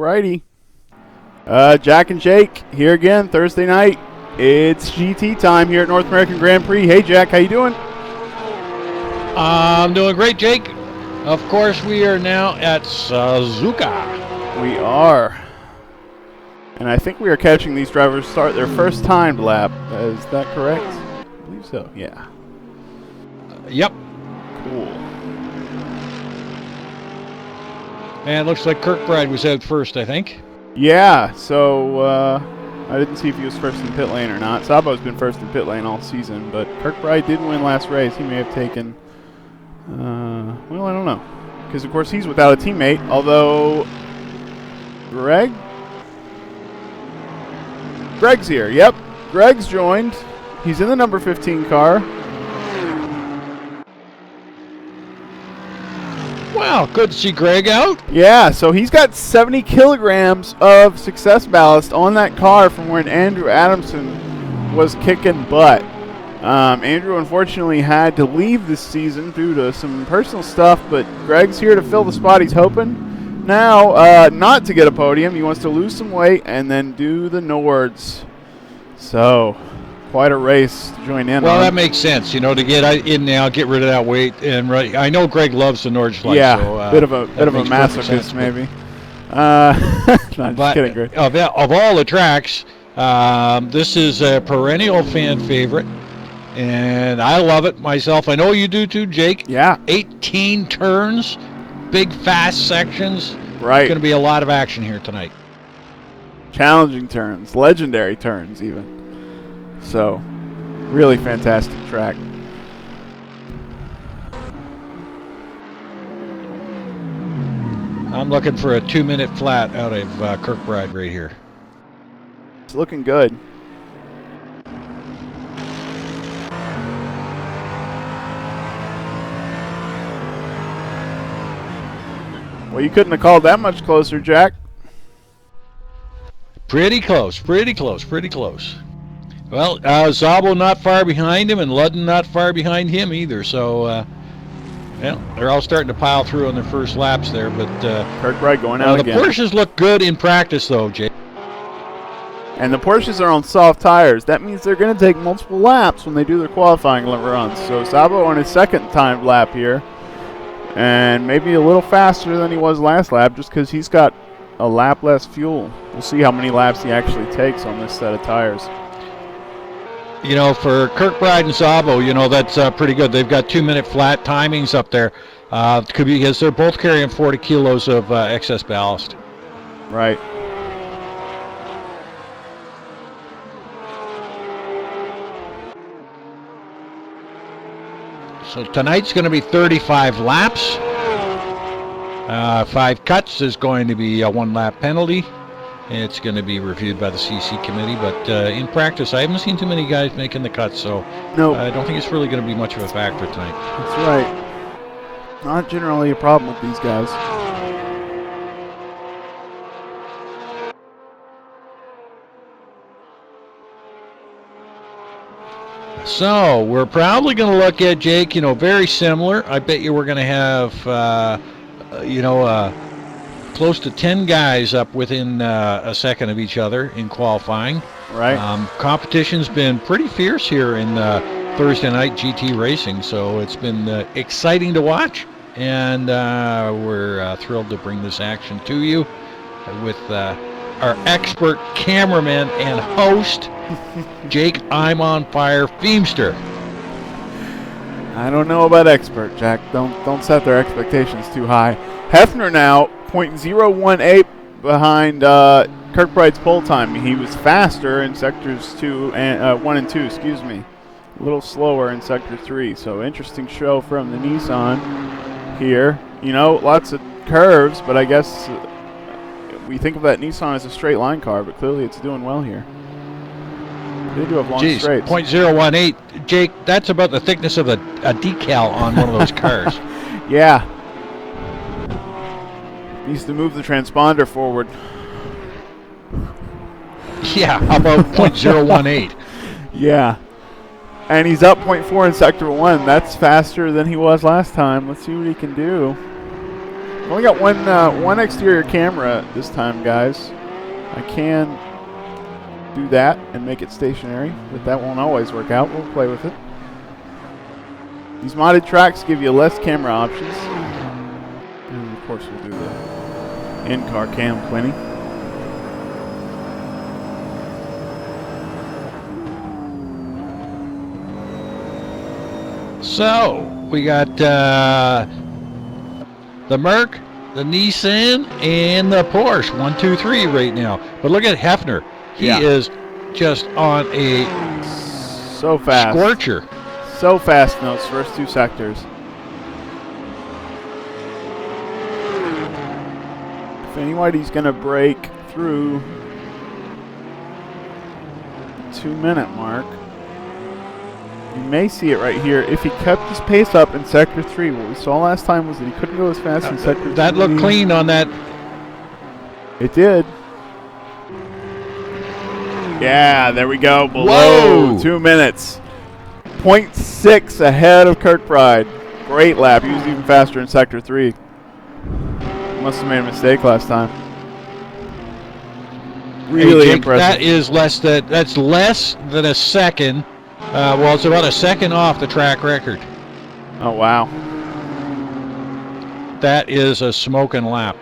Alrighty. Jack and Jake here again Thursday night. It's GT time here at North American Grand Prix. Hey Jack, how you doing? I'm doing great, Jake. Of course, we are now at Suzuka. We are. And I think we are catching these drivers start their first timed lap. Is that correct? I believe so, yeah. Yep. Cool. And it looks like Kirkbride was out first, I think. Yeah, so I didn't see if he was first in pit lane or not. Sabo's been first in pit lane all season, but Kirkbride did win last race. He may have taken, well, I don't know. Because, of course, he's without a teammate, although Greg's here. Yep, Greg's joined. He's in the number 15 car. Wow, good to see Greg out. Yeah, so he's got 70 kilograms of success ballast on that car from when Andrew Adamson was kicking butt. Andrew unfortunately had to leave this season due to some personal stuff, but Greg's here to fill the spot he's hoping. Now, not to get a podium, he wants to lose some weight and then do the Nords. So, quite a race to join in on. Well, that makes sense, you know, to get in now, get rid of that weight, and I know Greg loves the Nordschleife. Yeah, so, bit of a masochist maybe. No, just kidding, Greg. Of all the tracks, this is a perennial fan favorite, and I love it myself. I know you do too, Jake. Yeah. 18 turns, big fast sections. Right. There's going to be a lot of action here tonight. Challenging turns, legendary turns even. So, really fantastic track. I'm looking for a 2-minute flat out of Kirkbride right here. It's looking good. Well, you couldn't have called that much closer, Jack. Pretty close, pretty close, pretty close. Well, Szabo not far behind him, and Ludden not far behind him either. So, well, they're all starting to pile through on their first laps there. But Kirkbride going out again. The Porsches look good in practice, though, Jay. And the Porsches are on soft tires. That means they're going to take multiple laps when they do their qualifying runs. So Szabo on his second timed lap here, and maybe a little faster than he was last lap, just because he's got a lap less fuel. We'll see how many laps he actually takes on this set of tires. You know, for Kirkbride and Szabo, you know, that's pretty good. They've got 2-minute flat timings up there. Could be because they're both carrying 40 kilos of excess ballast. Right. So tonight's going to be 35 laps. 5 cuts is going to be a 1-lap penalty. It's going to be reviewed by the CC committee, but in practice, I haven't seen too many guys making the cuts, so no. I don't think it's really going to be much of a factor tonight. That's right. Not generally a problem with these guys. So we're probably going to look at, Jake, you know, very similar. I bet you we're going to have, close to 10 guys up within a second of each other in qualifying. Right. Competition's been pretty fierce here in Thursday night GT racing, so it's been exciting to watch, and we're thrilled to bring this action to you with our expert cameraman and host, Jake I'm on Fire Feemster. I don't know about expert, Jack. Don't set their expectations too high. Hefner now 0.018 behind Kirkbride's pole time. He was faster in sectors 1 and 2. Excuse me, a little slower in sector 3. So interesting show from the Nissan here. You know, lots of curves, but I guess we think of that Nissan as a straight line car, but clearly it's doing well here. They do have long straights. 0.018, Jake. That's about the thickness of a decal on one of those cars. Yeah. Needs to move the transponder forward. Yeah, how about 0.018? Yeah. And he's up 0.4 in Sector 1. That's faster than he was last time. Let's see what he can do. Only got one exterior camera this time, guys. I can do that and make it stationary, but that won't always work out. We'll play with it. These modded tracks give you less camera options. And of course we'll do the in-car cam plenty. So, we got the Merc, the Nissan, and the Porsche. 1, 2, 3 right now. But look at Hefner. He is just on a so fast scorcher. So fast in those first two sectors. If anybody's going to break through the 2-minute mark, you may see it right here. If he kept his pace up in Sector 3, what we saw last time was that he couldn't go as fast in Sector 3. That looked clean on that. It did. Yeah, there we go. Below 2 minutes. 0.6 ahead of Kirkbride. Great lap. He was even faster in Sector 3. Must have made a mistake last time. Really impressive. That is that's less than a second. Well, it's about a second off the track record. Oh, wow. That is a smoking lap.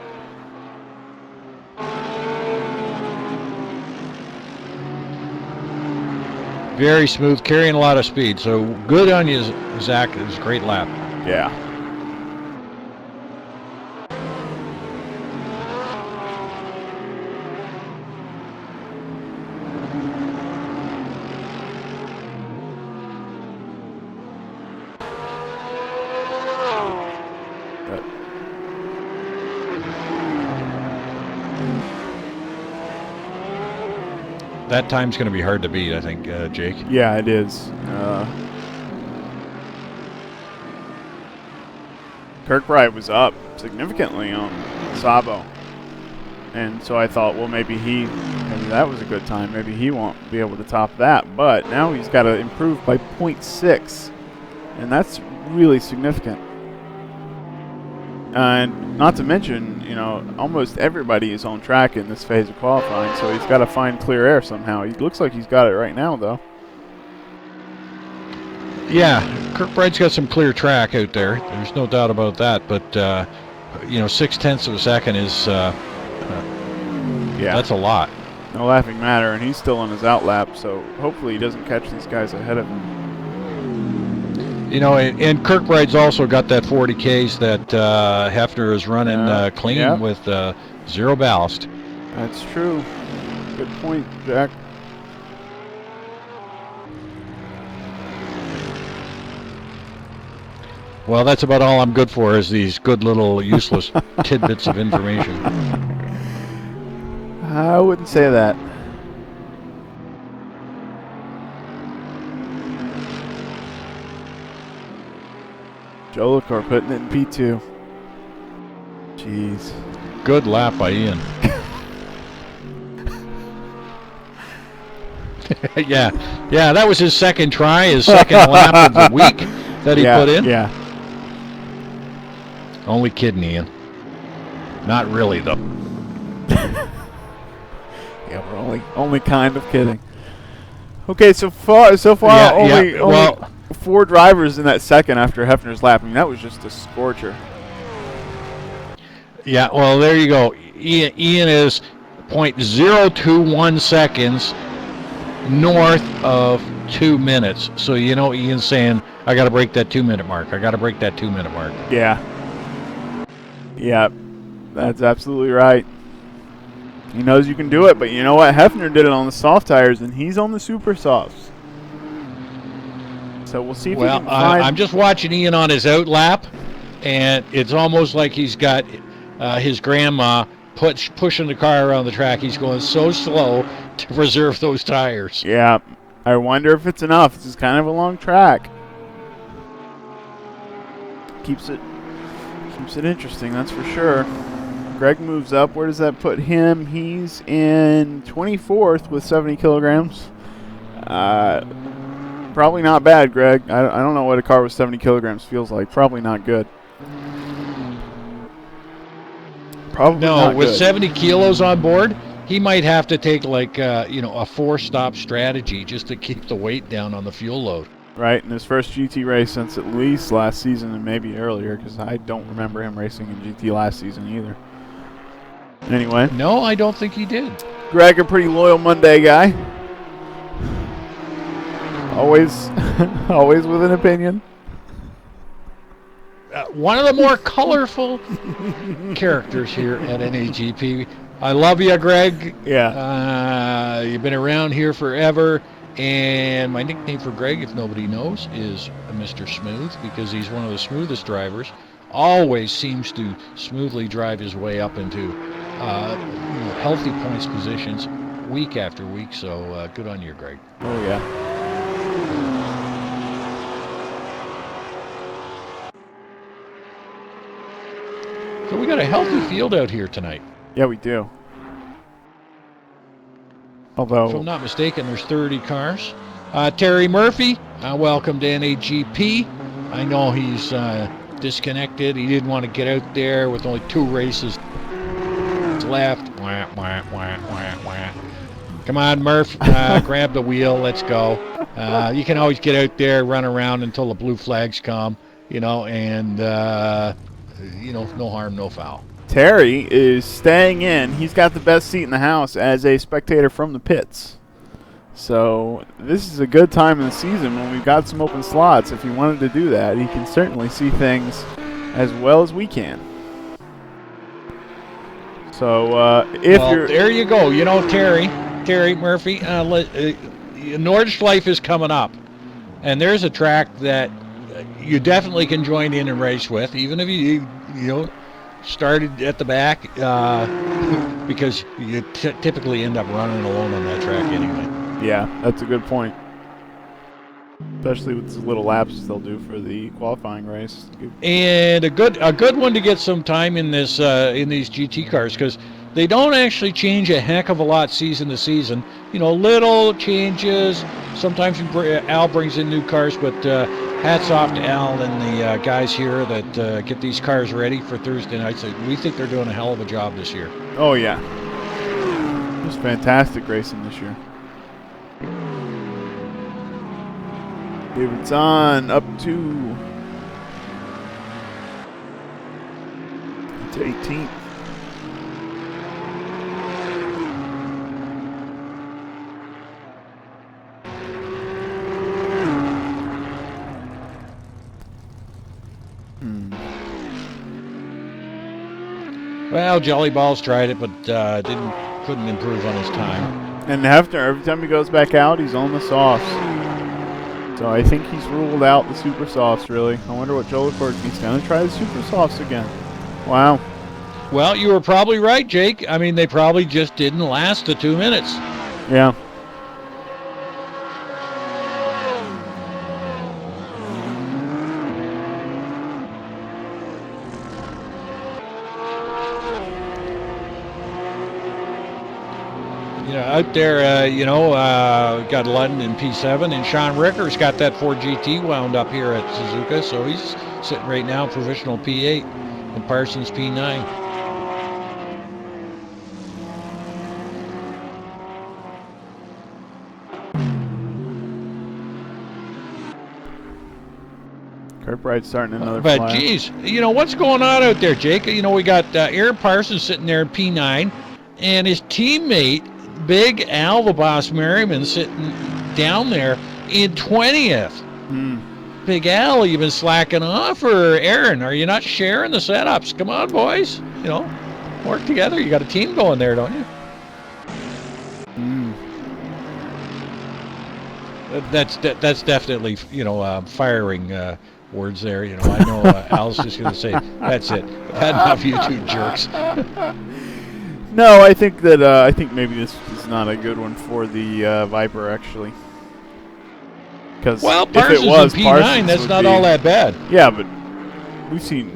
Very smooth, carrying a lot of speed. So good on you, Zach. It was a great lap. Yeah. That time's going to be hard to beat, I think, Jake. Yeah, it is. Kirkbride was up significantly on Sabo. And so I thought, well, maybe that was a good time. Maybe he won't be able to top that. But now he's got to improve by 0.6. And that's really significant. And not to mention, you know, almost everybody is on track in this phase of qualifying, so he's got to find clear air somehow. He looks like he's got it right now, though. Yeah, Kirkbride's got some clear track out there. There's no doubt about that. But, you know, 0.6 of a second is, yeah, that's a lot. No laughing matter, and he's still on his outlap, so hopefully he doesn't catch these guys ahead of him. You know, and Kirkbride's also got that 40 Ks that Hefner is running clean with zero ballast. That's true. Good point, Jack. Well, that's about all I'm good for is these good little useless tidbits of information. I wouldn't say that. Joe Lecor putting it in P2. Jeez. Good lap by Ian. yeah, that was his second try, his second lap of the week that he put in. Yeah. Only kidding, Ian. Not really, though. Yeah, we're only kind of kidding. Okay, so far, only 4 drivers in that second after Hefner's lap. I mean, that was just a scorcher. Yeah, well, there you go. Ian is 0.021 seconds north of 2 minutes. So, you know, Ian's saying, I got to break that 2-minute mark. I got to break that 2-minute mark. Yeah. Yeah, that's absolutely right. He knows you can do it, but you know what? Hefner did it on the soft tires, and he's on the super softs. So we'll see if he can find... I'm just watching Ian on his out lap, and it's almost like he's got his grandma pushing the car around the track. He's going so slow to preserve those tires. Yeah, I wonder if it's enough. This is kind of a long track. Keeps it interesting, that's for sure. Greg moves up. Where does that put him? He's in 24th with 70 kilograms. Probably not bad, Greg. I don't know what a car with 70 kilograms feels like. Probably not good. Probably No, not with good. 70 kilos on board, he might have to take like a 4-stop strategy just to keep the weight down on the fuel load. Right, in his first GT race since at least last season and maybe earlier, because I don't remember him racing in GT last season either. Anyway. No, I don't think he did. Greg, a pretty loyal Monday guy. Always, always with an opinion. One of the more colorful characters here at NAGP. I love you, Greg. Yeah. You've been around here forever. And my nickname for Greg, if nobody knows, is Mr. Smooth, because he's one of the smoothest drivers. Always seems to smoothly drive his way up into healthy points positions week after week. So good on you, Greg. Oh, yeah. So we got a healthy field out here tonight. Yeah, we do. Although, if I'm not mistaken, there's 30 cars. Terry Murphy, welcome to NAGP. I know he's disconnected. He didn't want to get out there with only 2 races left. Wah, wah, wah, wah, wah. Come on, Murph, grab the wheel. Let's go. You can always get out there, run around until the blue flags come, and, no harm, no foul. Terry is staying in. He's got the best seat in the house as a spectator from the pits. So this is a good time in the season when we've got some open slots. If he wanted to do that, he can certainly see things as well as we can. So there you go. Terry Murphy, Nordschleife is coming up. And there's a track that you definitely can join in and race with, even if you started at the back, because you typically end up running alone on that track anyway. Yeah, that's a good point. Especially with the little laps they'll do for the qualifying race. And a good one to get some time in this in these GT cars, because they don't actually change a heck of a lot season to season. Little changes. Sometimes Al brings in new cars, but hats off to Al and the guys here that get these cars ready for Thursday nights. We think they're doing a hell of a job this year. Oh, yeah. It was fantastic racing this year. David's on up to 18th. Well, Jollyballs tried it, but couldn't improve on his time. And Hefner, every time he goes back out, he's on the softs. So I think he's ruled out the super softs, really. I wonder what Joe Leclerc's going to try the super softs again. Wow. Well, you were probably right, Jake. I mean, they probably just didn't last the 2 minutes. Yeah. Out there, got Ludden in P7, and Sean Ricker's got that Ford GT wound up here at Suzuka, so he's sitting right now provisional P8, and Parsons P9. Kirkbride's starting another But flag. geez, what's going on out there, Jake? We got Aaron Parsons sitting there in P9, and his teammate, Big Al the Boss Merriman, sitting down there in 20th. Big Al, you been slacking off, or Aaron, are you not sharing the setups? Come on, boys. Work together. You got a team going there, don't you? That's definitely, firing words there. I know Al's just going to say, that's it. Had enough, you two jerks. No, I think maybe this is not a good one for the Viper, actually. Because Parsons if it was in P9, Parsons, that's not all that bad. Yeah, but we've seen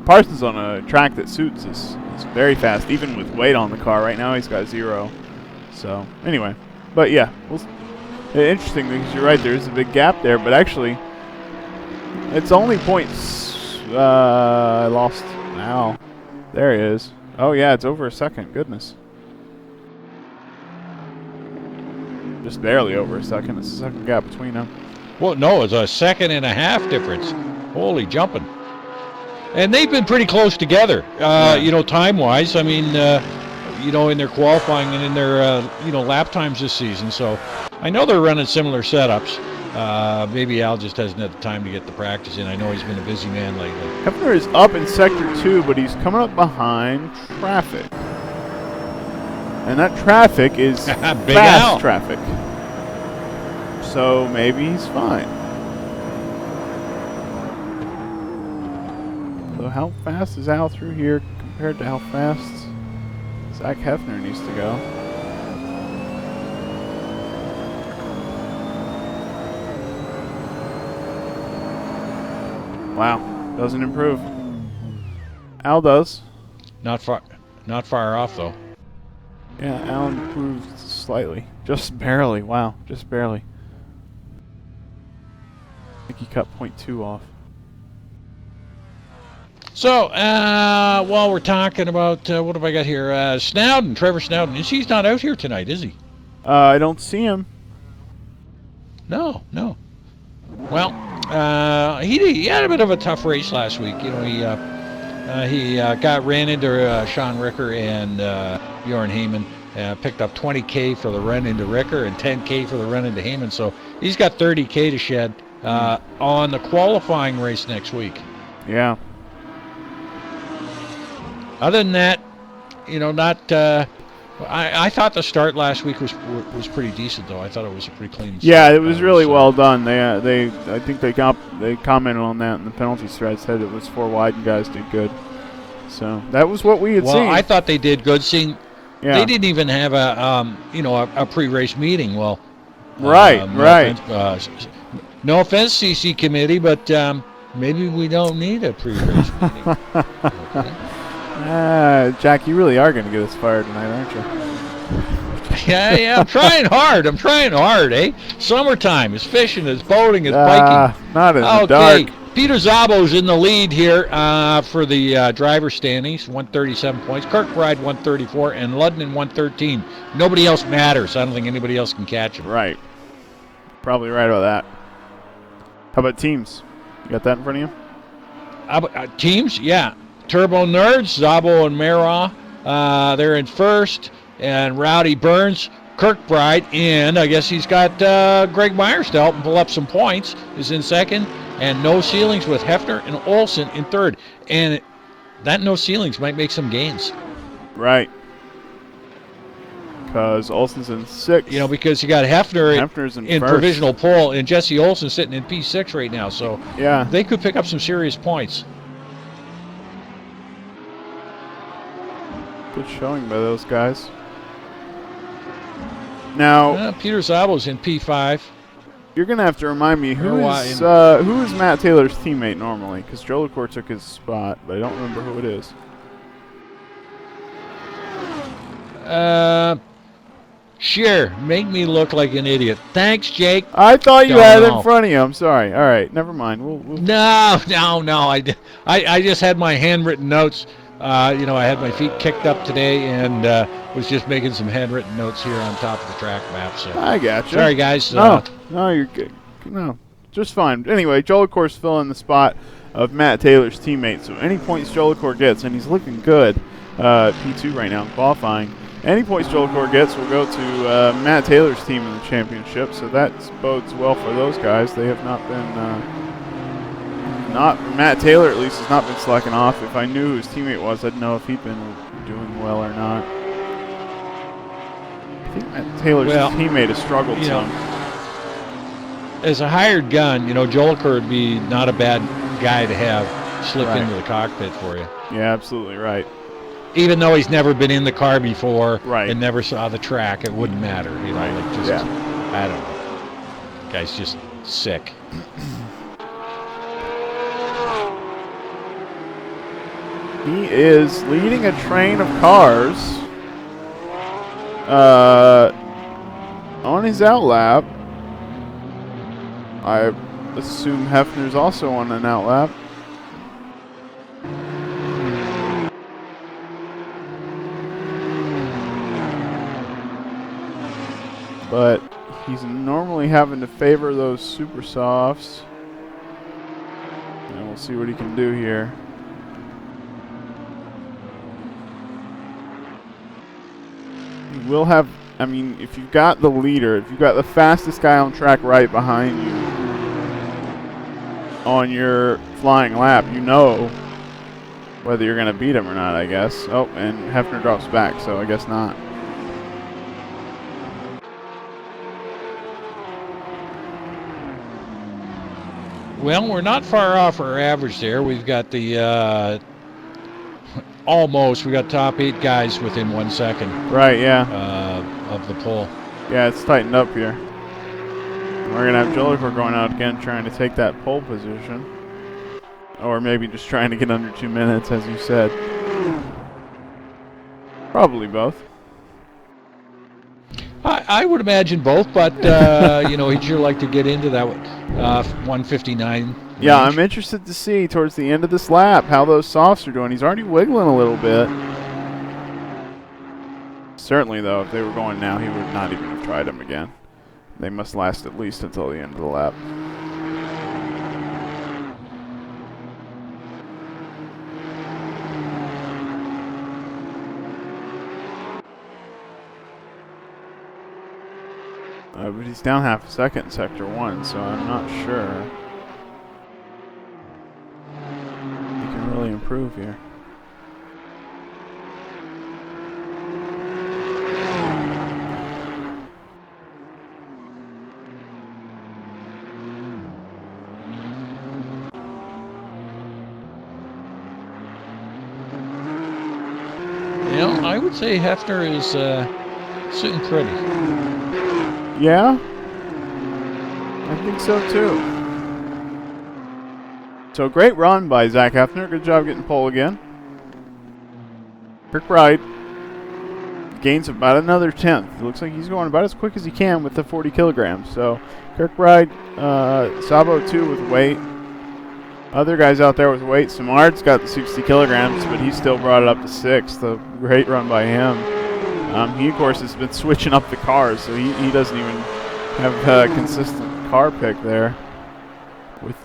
Parsons on a track that suits is very fast, even with weight on the car. Right now, he's got 0. So anyway, but yeah, interesting because you're right. There is a big gap there, but actually, it's only points. I lost Al. There he is. Oh, yeah, it's over a second. Goodness. Just barely over a second. It's a second gap between them. Well, no, it's a 1.5 difference. Holy jumping. And they've been pretty close together, you know, time-wise. I mean, you know, in their qualifying and in their, you know, lap times this season. So I know they're running similar setups. Maybe Al just hasn't had the time to get the practice in. I know he's been a busy man lately. Hefner is up in Sector 2, but he's coming up behind traffic. And that traffic is fast traffic. So maybe he's fine. So how fast is Al through here compared to how fast Zack Hefner needs to go? Wow, doesn't improve. Al does. Not far off though. Yeah, Al improved slightly. Just barely. Wow, just barely. I think he cut 0.2 off. So, while we're talking about, what have I got here? Snowden, Trevor Snowden. He's not out here tonight, is he? I don't see him. No. Well, he had a bit of a tough race last week. You know, he ran into Sean Ricker and Bjorn Heyman. Picked up 20K for the run into Ricker and 10K for the run into Heyman. So he's got 30K to shed on the qualifying race next week. Yeah. Other than that, you know, not. I thought the start last week was pretty decent, though. I thought it was a pretty clean. Yeah, it was really well done. I think they commented on that in the penalty thread. Said it was 4 wide and guys did good. So that was what we had seen. Well, I thought they did good. Yeah. They didn't even have a pre-race meeting. Well, right. No offense, CC committee, but maybe we don't need a pre-race meeting. Okay. Jack, you really are going to get us fired tonight, aren't you? Yeah, I'm trying hard, eh? Summertime, it's fishing, it's boating, it's biking. Not in the dark. Peter Szabo's in the lead here for the driver standings, 137 points. Kirkbride 134 and Ludden 113. Nobody else matters. I don't think anybody else can catch him. Right. Probably right about that. How about teams? You got that in front of you? Teams, yeah. Turbo Nerds, Szabo and Mara, they're in first, and Rowdy Burns, Kirkbride, and I guess he's got Greg Myers to help him pull up some points, is in second, and No Ceilings with Hefner and Olsen in third. And that No Ceilings might make some gains. Right. Because Olsen's in 6th. You know, because you got Hefner's in first. Provisional pole, and Jesse Olsen sitting in P6 right now, so yeah, they could pick up some serious points. Good showing by those guys. Now, Peter Szabo's in P5. You're going to have to remind me, who is Matt Taylor's teammate normally? Because Jolicoeur took his spot, but I don't remember who it is. Sure, make me look like an idiot. Thanks, Jake. I thought you had it in front of you. I'm sorry. All right, never mind. We'll No. I just had my handwritten notes. You know, I had my feet kicked up today and was just making some handwritten notes here on top of the track map. So I got you. Sorry, guys. No, you're good. No, just fine. Anyway, Jolicoeur's filling the spot of Matt Taylor's teammate. So any points Jolicoeur gets, and he's looking good, P2 right now in qualifying. Any points Jolicoeur gets will go to Matt Taylor's team in the championship. So that bodes well for those guys. They have not been. Matt Taylor at least has not been slacking off. If I knew who his teammate was, I'd know if he'd been doing well or not. I think Matt Taylor's teammate has struggled some. As a hired gun, you know, Jolicoeur would be not a bad guy to have slip into the cockpit for you. Yeah, absolutely right. Even though he's never been in the car before and never saw the track, it wouldn't matter. You know, like just, I don't know. Guy's just sick. He is leading a train of cars on his outlap. I assume Hefner's also on an outlap. but he's normally having to favor those super softs. And we'll see what he can do here. He will have, I mean, if you've got the leader, if you've got the fastest guy on track right behind you on your flying lap, you know whether you're going to beat him or not, I guess. Oh, and Hefner drops back, so I guess not. Well, we're not far off our average there. We've got the almost. We got top 8 guys within 1 second. Right, yeah. Of the pole. Yeah, it's tightened up here. We're going to have Jolicoeur going out again trying to take that pole position. Or maybe just trying to get under 2 minutes, as you said. Probably both. I would imagine both, but you know, he'd sure like to get into that 159 range. Yeah, I'm interested to see towards the end of this lap how those softs are doing. He's already wiggling a little bit. Certainly, though, if they were going now, he would not even have tried them again. They must last at least until the end of the lap. But he's down half a second in Sector 1, so I'm not sure he can really improve here. You know, I would say Hefner is sitting pretty. Yeah, I think so too. So great run by Zack Hefner. Good job getting pole again. Kirkbride gains about another 10th. It looks like he's going about as quick as he can with the 40 kilograms. So Kirkbride, Sabo too with weight. Other guys out there with weight. Simard's got the 60 kilograms, but he still brought it up to 6th. A great run by him. He, of course, has been switching up the cars, so he doesn't even have a consistent car pick there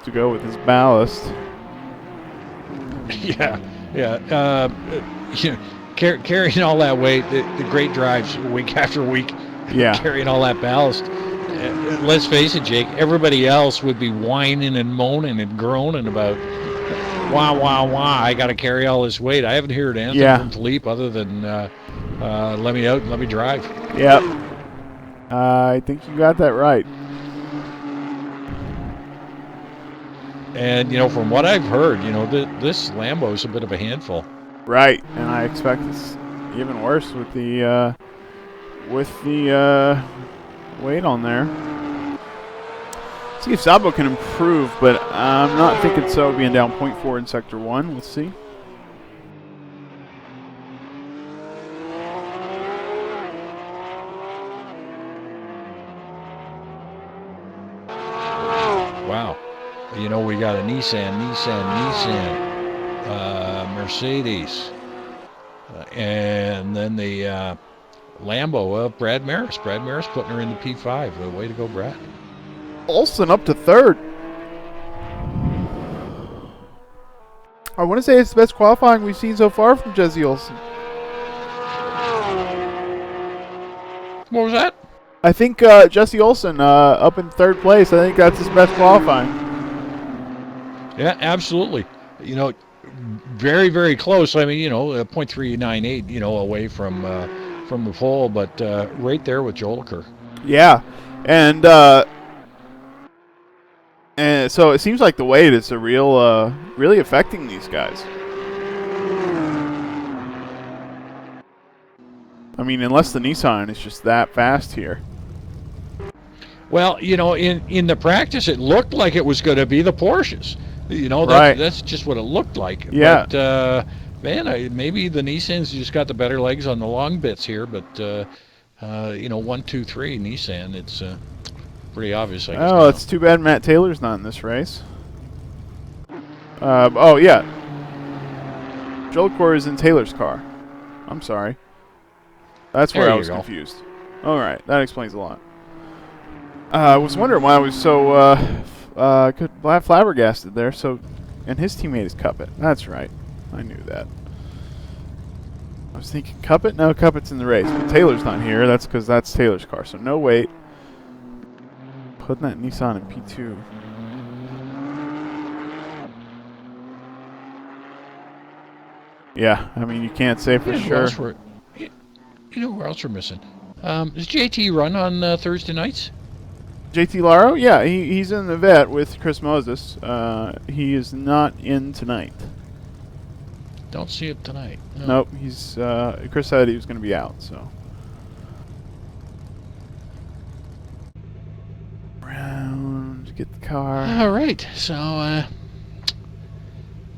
to go with his ballast. Yeah. You know, carrying all that weight, the great drives week after week, yeah. Carrying all that ballast. Let's face it, Jake, everybody else would be whining and moaning and groaning about, wah, I got to carry all this weight. I haven't heard anything from Philippe other than, let me out and let me drive. Yep. I think you got that right. And, you know, from what I've heard, you know, this Lambo is a bit of a handful. Right, and I expect it's even worse with the weight on there. See if Sabo can improve, but I'm not thinking so, being down 0.4 in Sector 1. Let's see. Wow. You know, we got a Nissan, Mercedes, and then the Lambo of Brad Maris. Brad Maris putting her in the P5. Way to go, Brad. Olsen up to 3rd. I want to say it's the best qualifying we've seen so far from Jesse Olsen. What was that? I think Jesse Olsen up in 3rd place. I think that's his best qualifying. Yeah, absolutely. You know, very, very close. I mean, you know, 0.398, you know, away from the pole, but right there with Jolicoeur. Yeah, and so it seems like the weight is a real, really affecting these guys. I mean, unless the Nissan is just that fast here. Well, you know, in the practice, it looked like it was going to be the Porsches. You know, that's just what it looked like. Yeah. But, man, maybe the Nissans just got the better legs on the long bits here. But, you know, 1, 2, 3 Nissan, it's pretty obvious, I guess. Oh, it's too bad Matt Taylor's not in this race. Oh, yeah. Jolicoeur is in Taylor's car. I'm sorry. That's where I was confused. All right, that explains a lot. I was wondering why I was so flabbergasted there. So, and his teammate is Cuppet. That's right. I knew that. I was thinking Cuppet? No, Cuppet's in the race. But Taylor's not here. That's because that's Taylor's car. So no wait. Putting that Nissan in P2. Yeah, I mean, you can't say for sure. You know who else we're missing? Does JT run on Thursday nights? JT Laro? Yeah, he's in the vet with Chris Moses. He is not in tonight. Don't see it tonight. No. Nope, he's Chris said he was going to be out, so. Round, get the car. All right, so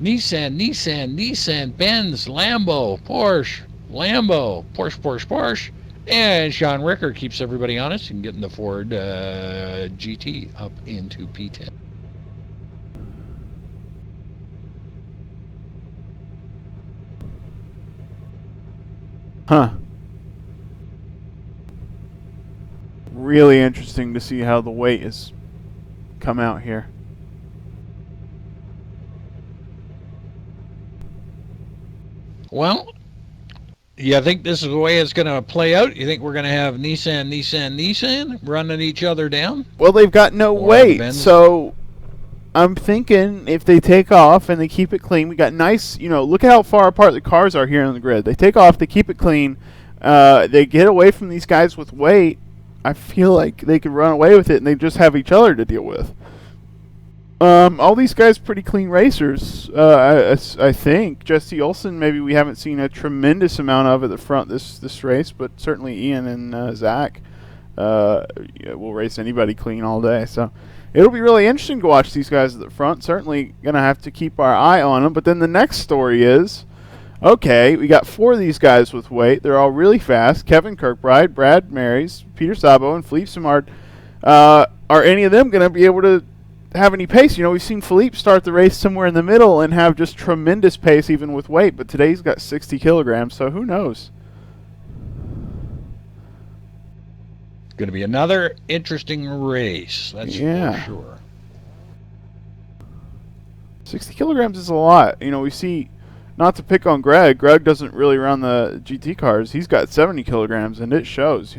Nissan, Benz, Lambo, Porsche, Porsche, and Sean Ricker keeps everybody honest and getting the Ford GT up into P10. Huh. Really interesting to see how the weight has come out here. Well, you think this is the way it's going to play out? You think we're going to have Nissan running each other down? Well, they've got no weight, so I'm thinking if they take off and they keep it clean, we got nice, look at how far apart the cars are here on the grid. They take off, they keep it clean, they get away from these guys with weight. I feel like they could run away with it and they just have each other to deal with. All these guys pretty clean racers, I think. Jesse Olsen, maybe we haven't seen a tremendous amount of at the front this race, but certainly Ian and Zack will race anybody clean all day. So it'll be really interesting to watch these guys at the front. Certainly going to have to keep our eye on them. But then the next story is, okay, we got 4 of these guys with weight. They're all really fast. Kevin Kirkbride, Brad Marys, Peter Sabo, and Philippe Simard. Are any of them going to be able to have any pace? We've seen Philippe start the race somewhere in the middle and have just tremendous pace even with weight, but today he's got 60 kilograms, so who knows? Going to be another interesting race, that's for sure. 60 kilograms is a lot. We see, not to pick on Greg doesn't really run the GT cars. He's got 70 kilograms, and it shows.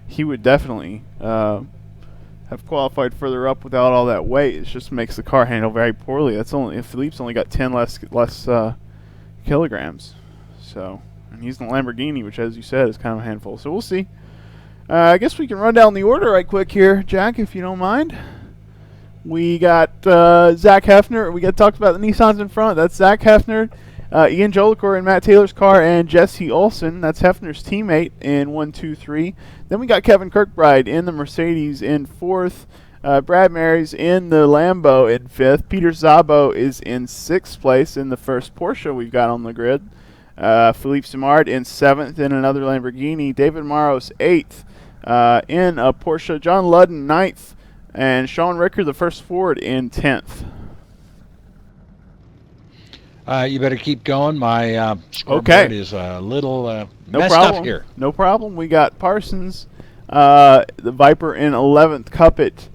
He would definitely have qualified further up without all that weight. It just makes the car handle very poorly. Philippe's only got 10 less kilograms. So, and he's in the Lamborghini, which, as you said, is kind of a handful. So we'll see. I guess we can run down the order right quick here, Jack, if you don't mind. We got Zack Hefner. We got talked about the Nissans in front. That's Zack Hefner, Ian Jolicoeur in Matt Taylor's car, and Jesse Olsen. That's Hefner's teammate in 1, 2, 3. Then we got Kevin Kirkbride in the Mercedes in 4th. Brad Marys in the Lambo in 5th. Peter Szabo is in 6th place in the first Porsche we've got on the grid. Philippe Simard in 7th in another Lamborghini. David Maros 8th in a Porsche. John Ludden 9th. And Sean Ricker, the first Ford, in 10th. You better keep going. My scoreboard is a little messed up here. No problem. We got Parsons, the Viper, in 11th. Cuppet,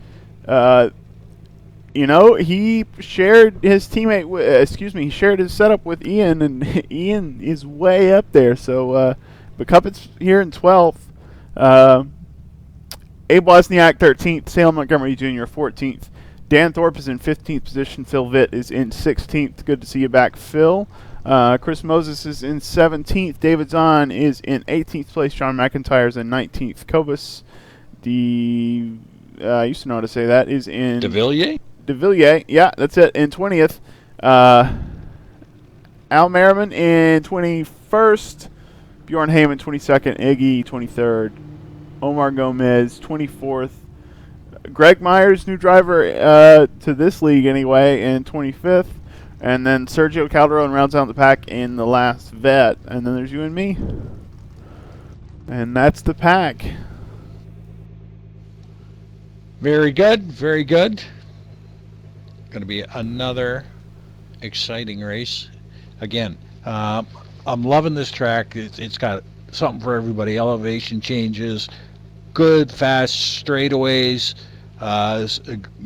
he shared his teammate. He shared his setup with Ian, and Ian is way up there. So, but Cuppet's here in 12th. Abe Wozniak, 13th. Salem Montgomery Jr., 14th. Dan Thorpe is in 15th position. Phil Vitt is in 16th. Good to see you back, Phil. Chris Moses is in 17th. David Zahn is in 18th place. John McIntyre is in 19th. Cobus, I used to know how to say that, is in... De Villiers, yeah, that's it, in 20th. Al Merriman in 21st. Bjorn Heyman, 22nd. Iggy, 23rd. Omar Gomez, 24th. Greg Myers, new driver to this league anyway, in 25th. And then Sergio Calderon rounds out the pack in the last vet. And then there's you and me. And that's the pack. Very good, very good. Going to be another exciting race. Again, I'm loving this track. It's got something for everybody. Elevation changes, good, fast straightaways. A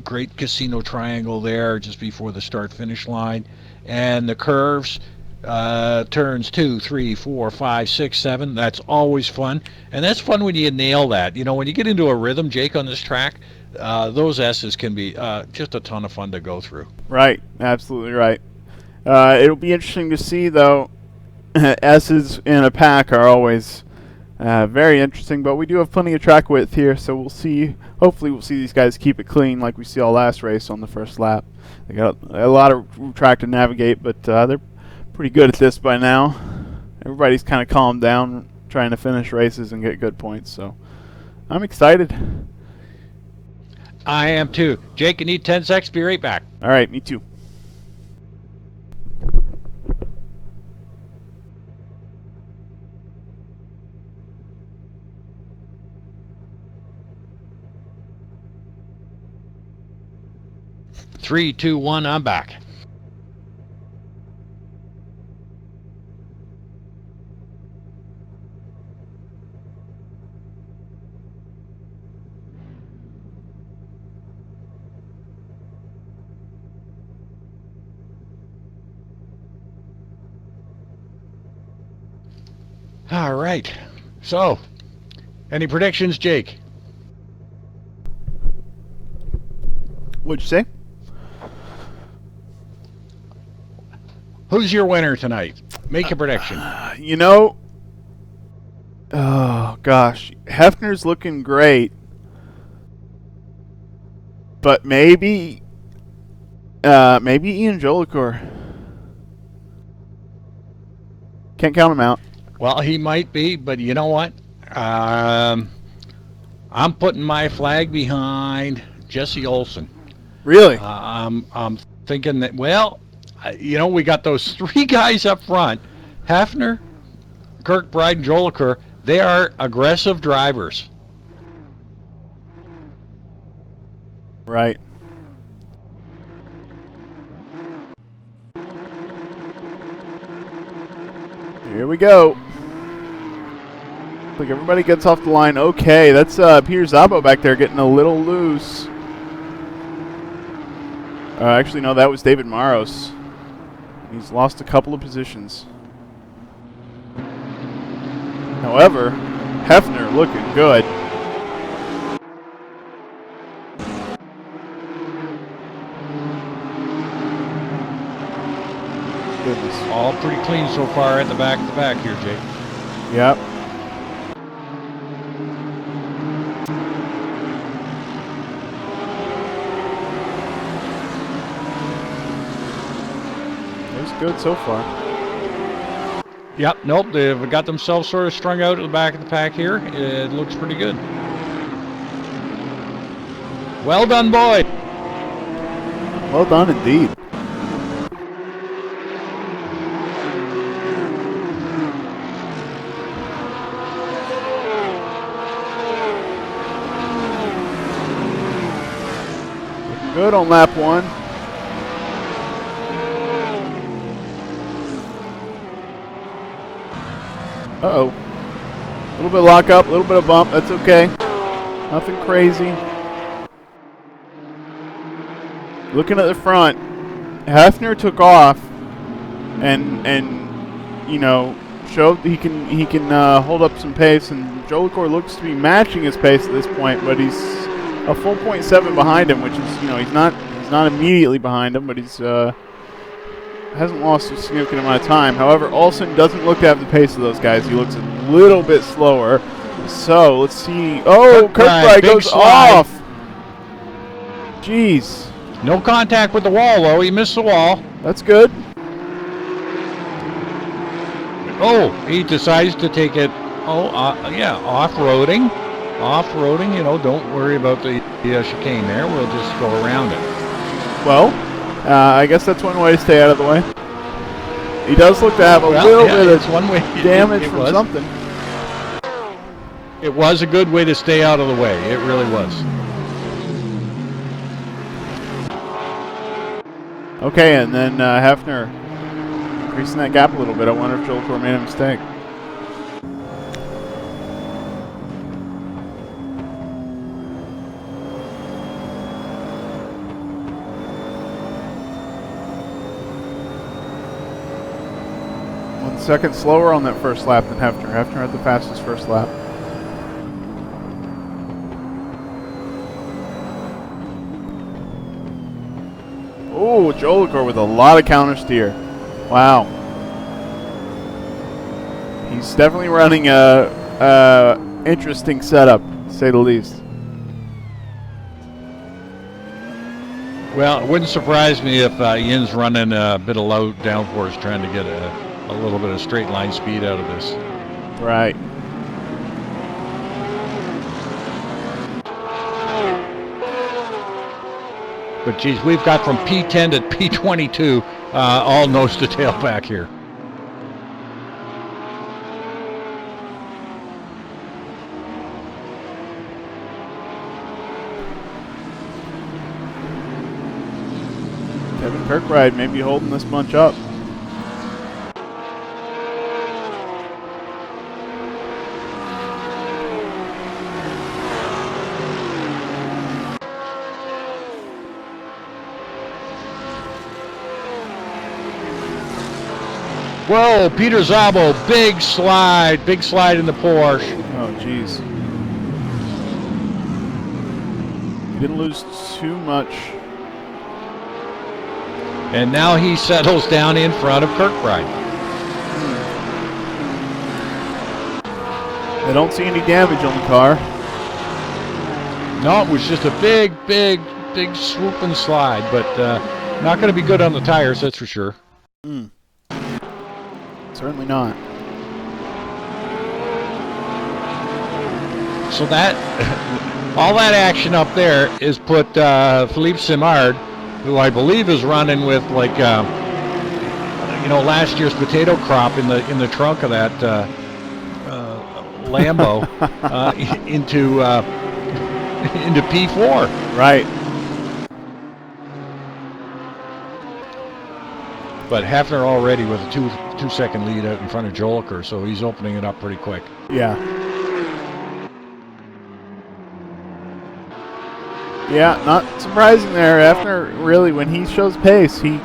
great casino triangle there just before the start-finish line. And the curves, turns 2, 3, 4, 5, 6, 7. That's always fun. And that's fun when you nail that. You know, when you get into a rhythm, Jake, on this track, those S's can be just a ton of fun to go through. Right, absolutely right. It'll be interesting to see, though. S's in a pack are always very interesting, but we do have plenty of track width here, so we'll see. Hopefully we'll see these guys keep it clean like we saw last race on the first lap. They got a lot of track to navigate, but they're pretty good at this by now. Everybody's kind of calmed down, trying to finish races and get good points, so I'm excited. I am too. Jake, you need 10 seconds. Be right back. All right, me too. Three, two, one. I'm back. All right. So, any predictions, Jake? What'd you say? Who's your winner tonight? Make a prediction. You know, oh gosh, Hefner's looking great, but maybe Ian Jolicoeur. Can't count him out. Well, he might be, but you know what? I'm putting my flag behind Jesse Olsen. Really? I'm thinking that, well, you know, we got those three guys up front, Hefner, Kirkbride, and Jolicoeur. They are aggressive drivers. Right. Here we go. Like everybody gets off the line. Okay, that's Peter Szabo back there getting a little loose. Actually, no, that was David Maros. He's lost a couple of positions. However, Hefner looking good. Goodness. All pretty clean so far at the back here, Jake. Yep. Good so far. Yep, nope, they've got themselves sort of strung out at the back of the pack here. It looks pretty good. Well done, boy. Well done indeed. Looking good on lap 1. Uh-oh. A little bit of lock up, a little bit of bump. That's okay. Nothing crazy. Looking at the front, Hefner took off and you know, showed he can hold up some pace, and Jolicoeur looks to be matching his pace at this point, but he's a full 0.7 behind him, which is, you know, he's not immediately behind him, but he's hasn't lost a significant amount of time. However, Olsen doesn't look to have the pace of those guys. He looks a little bit slower. So let's see. Oh, Kirkbride goes off. Jeez. No contact with the wall, though. He missed the wall. That's good. Oh, he decides to take it. Oh, yeah, off-roading. Off-roading, you know, don't worry about the chicane there. We'll just go around it. Well, I guess that's one way to stay out of the way. He does look to have a little bit of one way. damage from something. It was a good way to stay out of the way. It really was. Okay, and then Hefner increasing that gap a little bit. I wonder if Jolicoeur made a mistake. 1 second slower on that first lap than Hefner. Hefner had the fastest first lap. Oh, Jolicoeur with a lot of counter steer. Wow. He's definitely running a interesting setup, to say the least. Well, it wouldn't surprise me if Yin's running a bit of low downforce, trying to get a little bit of straight line speed out of this. Right. But geez, we've got from P10 to P22 all nose to tail back here. Kevin Kirkbride may be holding this bunch up. Whoa, Peter Szabo, big slide in the Porsche. Oh, jeez. He didn't lose too much. And now he settles down in front of Kirkbride. I don't see any damage on the car. No, it was just a big swooping slide, but not going to be good on the tires, that's for sure. Certainly not. So that, all that action up there is put Philippe Simard, who I believe is running with like, last year's potato crop in the trunk of that Lambo into P4. Right. But Hefner already with a two-second lead out in front of Jolicoeur, so he's opening it up pretty quick. Yeah. Yeah, not surprising there. Hefner, really, when he shows pace, he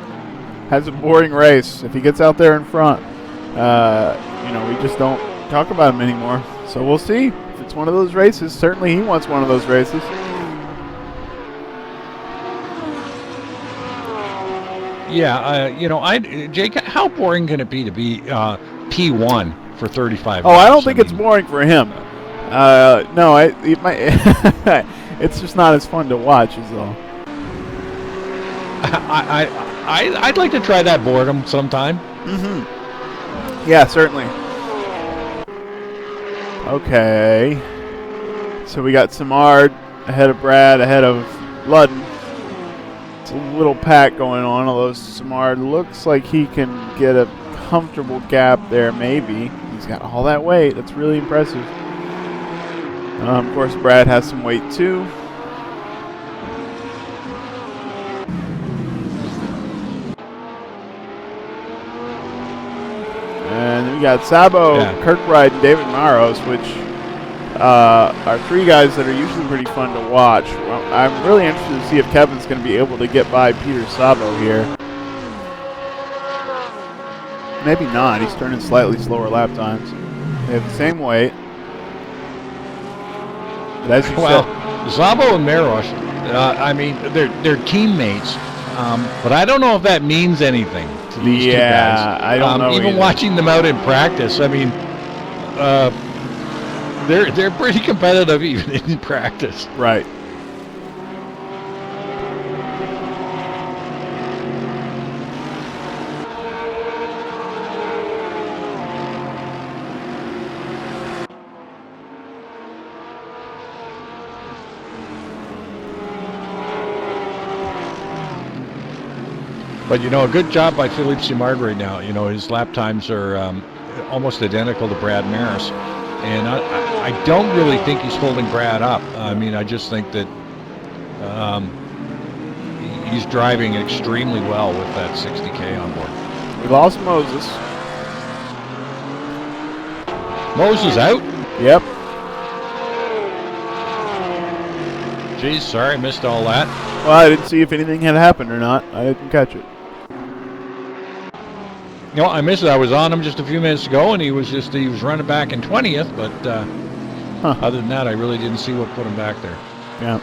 has a boring race. If he gets out there in front, we just don't talk about him anymore. So we'll see if it's one of those races. Certainly he wants one of those races. Yeah, Jake, how boring can it be to be P1 for 35 Oh, laps? I don't think it's boring for him. No, it might. It's just not as fun to watch, is all. I'd like to try that boredom sometime. Mm-hmm. Yeah, certainly. Okay. So we got Simard ahead of Brad, ahead of Ludden. It's a little pack going on, although Simard looks like he can get a comfortable gap there, maybe. He's got all that weight. That's really impressive. Of course, Brad has some weight, too. And then we got Szabo, Kirkbride, and David Maros, which are three guys that are usually pretty fun to watch. Well, I'm really interested to see if Kevin's going to be able to get by Peter Szabo here. Maybe not. He's turning slightly slower lap times. They have the same weight. But as you said, Szabo and Maros, they're teammates, but I don't know if that means anything to these two guys. Yeah, I don't know even either. watching them out in practice, I mean, they're pretty competitive even in practice. Right. But, a good job by Philippe Simard right now. His lap times are almost identical to Brad Maris. And I don't really think he's holding Brad up. I mean, I just think that he's driving extremely well with that 60K on board. We lost Moses. Moses out? Yep. Geez, sorry, missed all that. Well, I didn't see if anything had happened or not. I didn't catch it. No, I missed it. I was on him just a few minutes ago, and he was running back in 20th, but other than that, I really didn't see what put him back there. Yeah.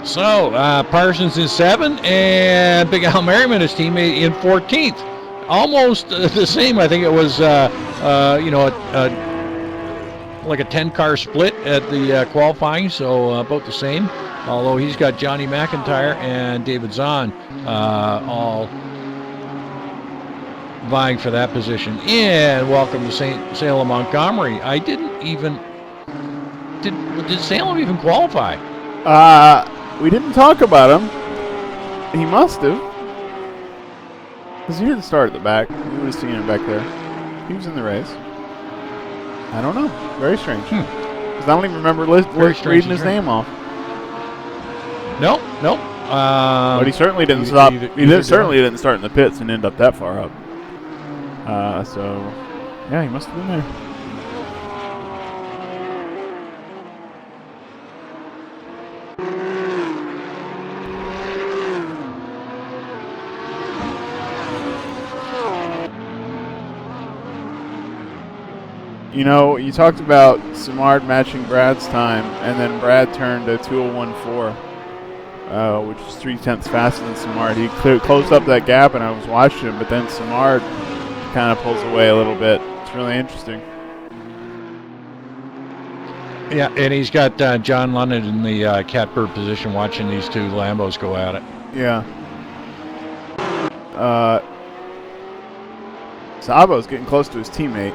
So, Parsons in 7th, and Big Al Merriman, his teammate, in 14th. Almost the same. I think it was, like a 10-car split at the qualifying, so about the same. Although he's got Johnny McIntyre and David Zahn all vying for that position. And welcome to Salem Montgomery. I didn't even... Did Salem even qualify? We didn't talk about him. He must have. Because he didn't start at the back. You would have seen him back there. He was in the race. I don't know. Very strange. Because I don't even remember reading his name off. Nope. But he certainly didn't stop. He certainly didn't start in the pits and end up that far up. So, yeah, he must have been there. You know, you talked about Simard matching Brad's time, and then Brad turned a 2:01.4, which is 0.3 faster than Simard. He closed up that gap, and I was watching him, but then Simard kind of pulls away a little bit. It's really interesting. Yeah, and he's got John London in the catbird position watching these two Lambos go at it. Yeah. Sabo's getting close to his teammate.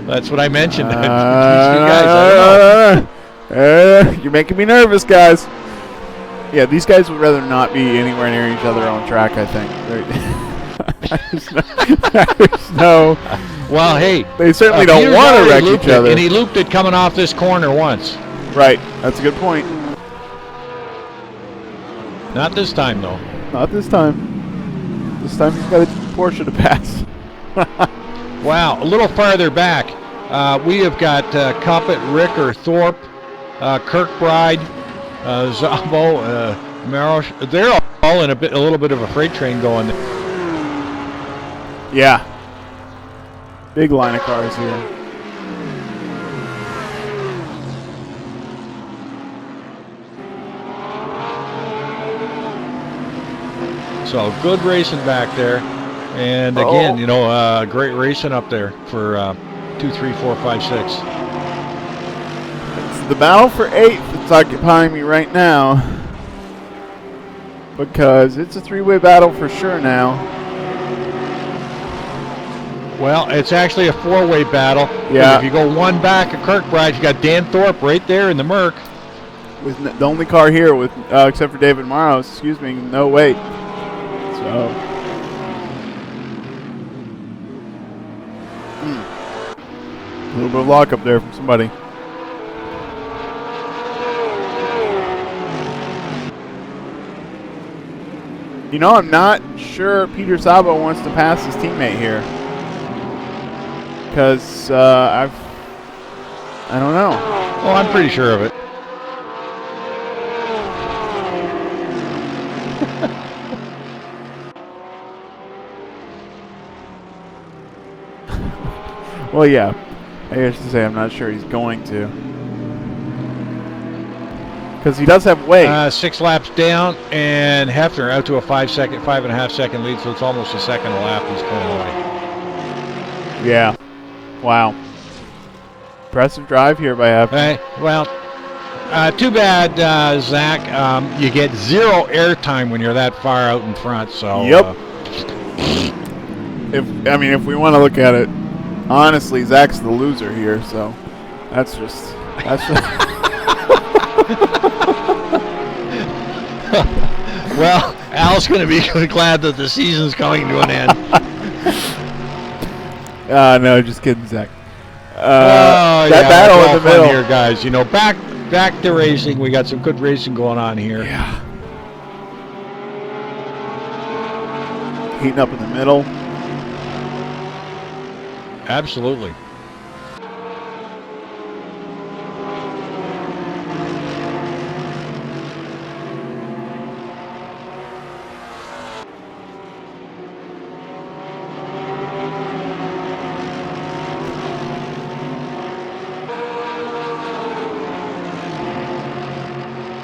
That's what I mentioned. You're making me nervous, guys. Yeah, these guys would rather not be anywhere near each other on track, I think. There's no... Well, hey. They certainly don't want to wreck each other. And he looped it coming off this corner once. Right. That's a good point. Not this time, though. Not this time. This time he's got a Porsche to pass. Wow, a little farther back, we have got Coppett, Ricker, Thorpe, Kirkbride, Zabo, Marosh. They're all in a little bit of a freight train going. Yeah. Big line of cars here. So good racing back there. And again, you know, great racing up there for 2, 3, 4, 5, 6. It's the battle for 8th that's occupying me right now. Because it's a 3-way battle for sure now. Well, it's actually a 4-way battle. Yeah. If you go one back at Kirkbride, you got Dan Thorpe right there in the Merc. With the only car here, with except for David Morrow, no wait. So... A little bit of lock up there from somebody. You know, I'm not sure Peter Sabo wants to pass his teammate here. Because I don't know. Oh, I'm pretty sure of it. Well, yeah. I guess to say I'm not sure he's going to. Because he does have weight. 6 laps down, and Hefner out to a 5.5 second lead, so it's almost a second a lap. He's pulling away. Yeah. Wow. Impressive drive here by Hefner. Well, too bad, Zack. You get 0 airtime when you're that far out in front. So. Yep. If we want to look at it. Honestly, Zach's the loser here, so that's just Well, Al's going to be glad that the season's coming to an end. No, just kidding, Zach. That battle in the middle here, guys. You know, back to racing. We got some good racing going on here. Yeah. heating up in the middle. Absolutely.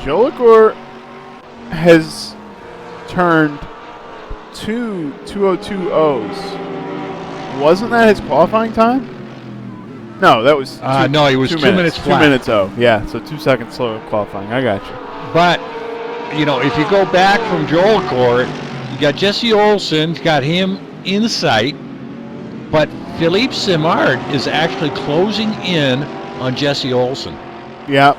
Jolicoeur has turned 2:02.0s. Wasn't that his qualifying time? No, that was no, he was 2 minutes flat. 2 minutes, yeah, so 2 seconds slower qualifying. I got you. But, you know, if you go back from Jolicoeur, you got Jesse Olsen, got him in sight, but Philippe Simard is actually closing in on Jesse Olsen. Yeah.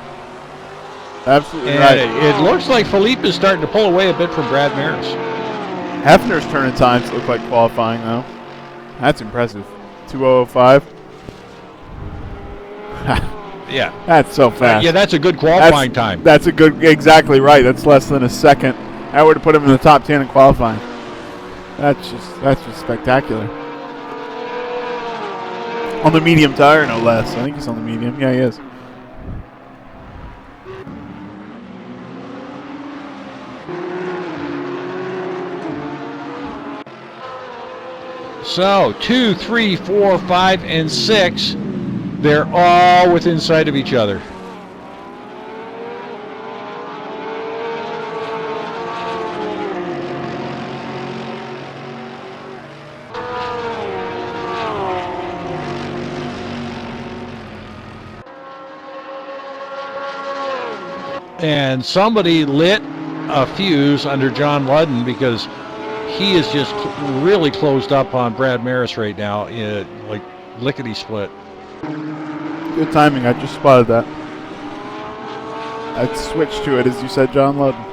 Absolutely and right. It looks like Philippe is starting to pull away a bit from Brad Maris. Hefner's turning times look like qualifying, though. That's impressive. 2:05. Yeah. That's so fast. Yeah, that's a good qualifying time. That's a good, exactly right. That's less than a second. That would have put him in the top 10 in qualifying. That's just spectacular. On the medium tire, no less. I think he's on the medium. Yeah, he is. So 2, 3, 4, 5, and 6, they're all within sight of each other. And somebody lit a fuse under John Ludden because he is just really closed up on Brad Maris right now, like lickety-split. Good timing. I just spotted that. I switched to it as you said, John Ludden.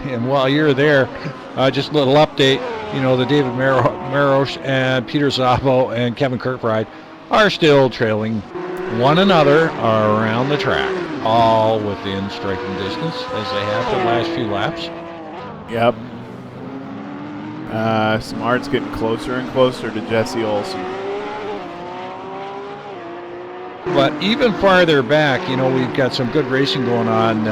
And while you're there, just a little update. You know, the David Marosh and Peter Szabo and Kevin Kirkbride are still trailing one another around the track, all within striking distance as they have for the last few laps. Yep. Smart's getting closer and closer to Jesse Olsen. But even farther back, you know, we've got some good racing going on.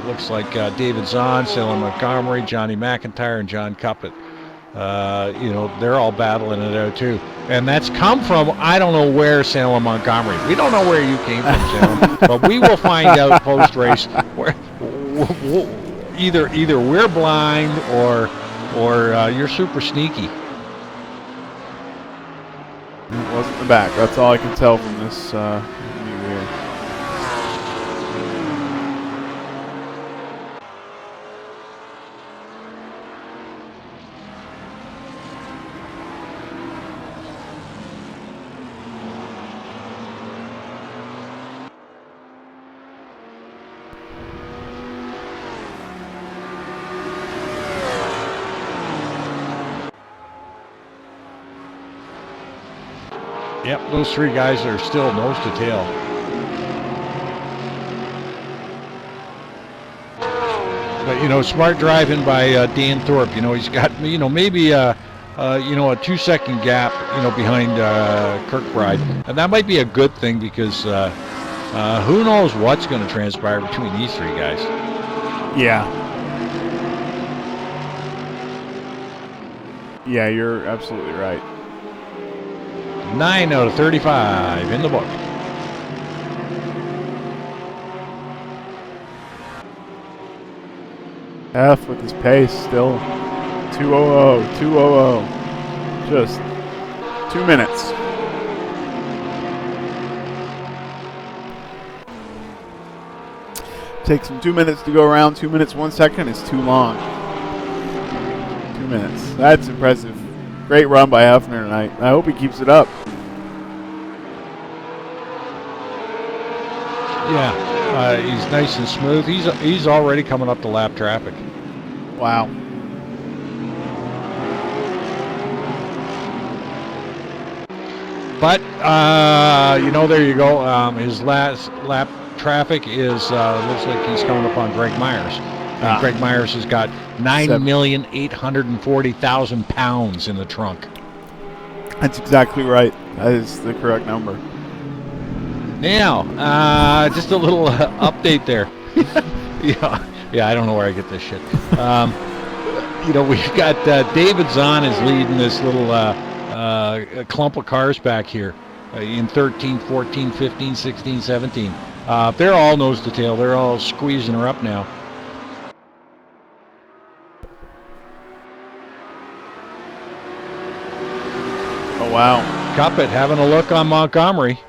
Looks like David Zahn, Salem Montgomery, Johnny McIntyre, and John Cuppett. You know, they're all battling it out too. And that's come from, I don't know where, Salem Montgomery. We don't know where you came from, Salem, but we will find out post-race. Either we're blind or you're super sneaky. It wasn't the back. That's all I can tell from this view here. Yep, those three guys are still nose to tail. But, you know, smart driving by Dan Thorpe. You know, he's got, you know, maybe a 2-second gap, you know, behind Kirkbride. And that might be a good thing because who knows what's going to transpire between these three guys. Yeah. Yeah, you're absolutely right. 9 out of 35 in the book. F with his pace still. 2:00, 2:00. Just 2 minutes. Takes him 2 minutes to go around. 2 minutes, 1 second is too long. 2 minutes. That's impressive. Great run by Hefner tonight. I hope he keeps it up. Yeah, he's nice and smooth. He's already coming up to lap traffic. Wow. But, there you go. His last lap traffic is, looks like he's coming up on Greg Myers. And Greg Myers has got 9,840,000 pounds in the trunk. That's exactly right. That is the correct number. Now, just a little update there. Yeah, I don't know where I get this shit. We've got David Zahn is leading this little clump of cars back here in 13, 14, 15, 16, 17. They're all nose to tail. They're all squeezing her up now. Oh, wow. Cuppet having a look on Montgomery.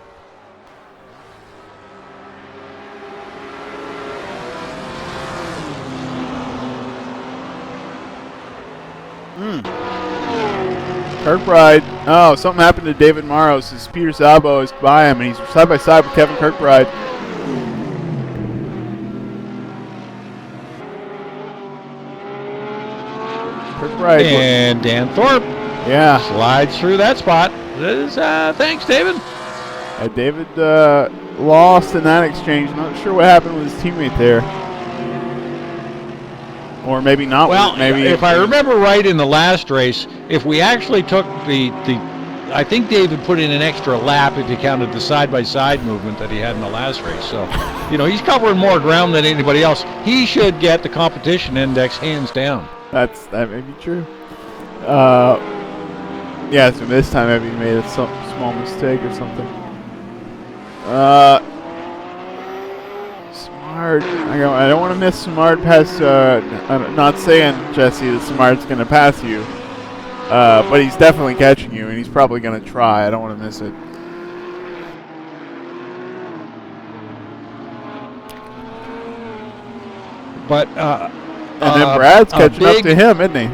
Kirkbride. Oh, something happened to David Maros as Peter Szabo is by him, and he's side by side with Kevin Kirkbride. Kirkbride. And Dan Thorpe. Yeah. Slides through that spot. Thanks, David. David lost in that exchange. Not sure what happened with his teammate there. Or maybe not. Well, maybe if I remember right in the last race, if we actually took I think David put in an extra lap if you counted the side-by-side movement that he had in the last race. So, he's covering more ground than anybody else. He should get the competition index hands down. That may be true. Yeah, so this time maybe he made a small mistake or something. Smart. I don't want to miss Smart past. I'm not saying, Jesse, that Smart's going to pass you. But he's definitely catching you, and he's probably going to try. I don't want to miss it. But and then Brad's catching up to him, isn't he?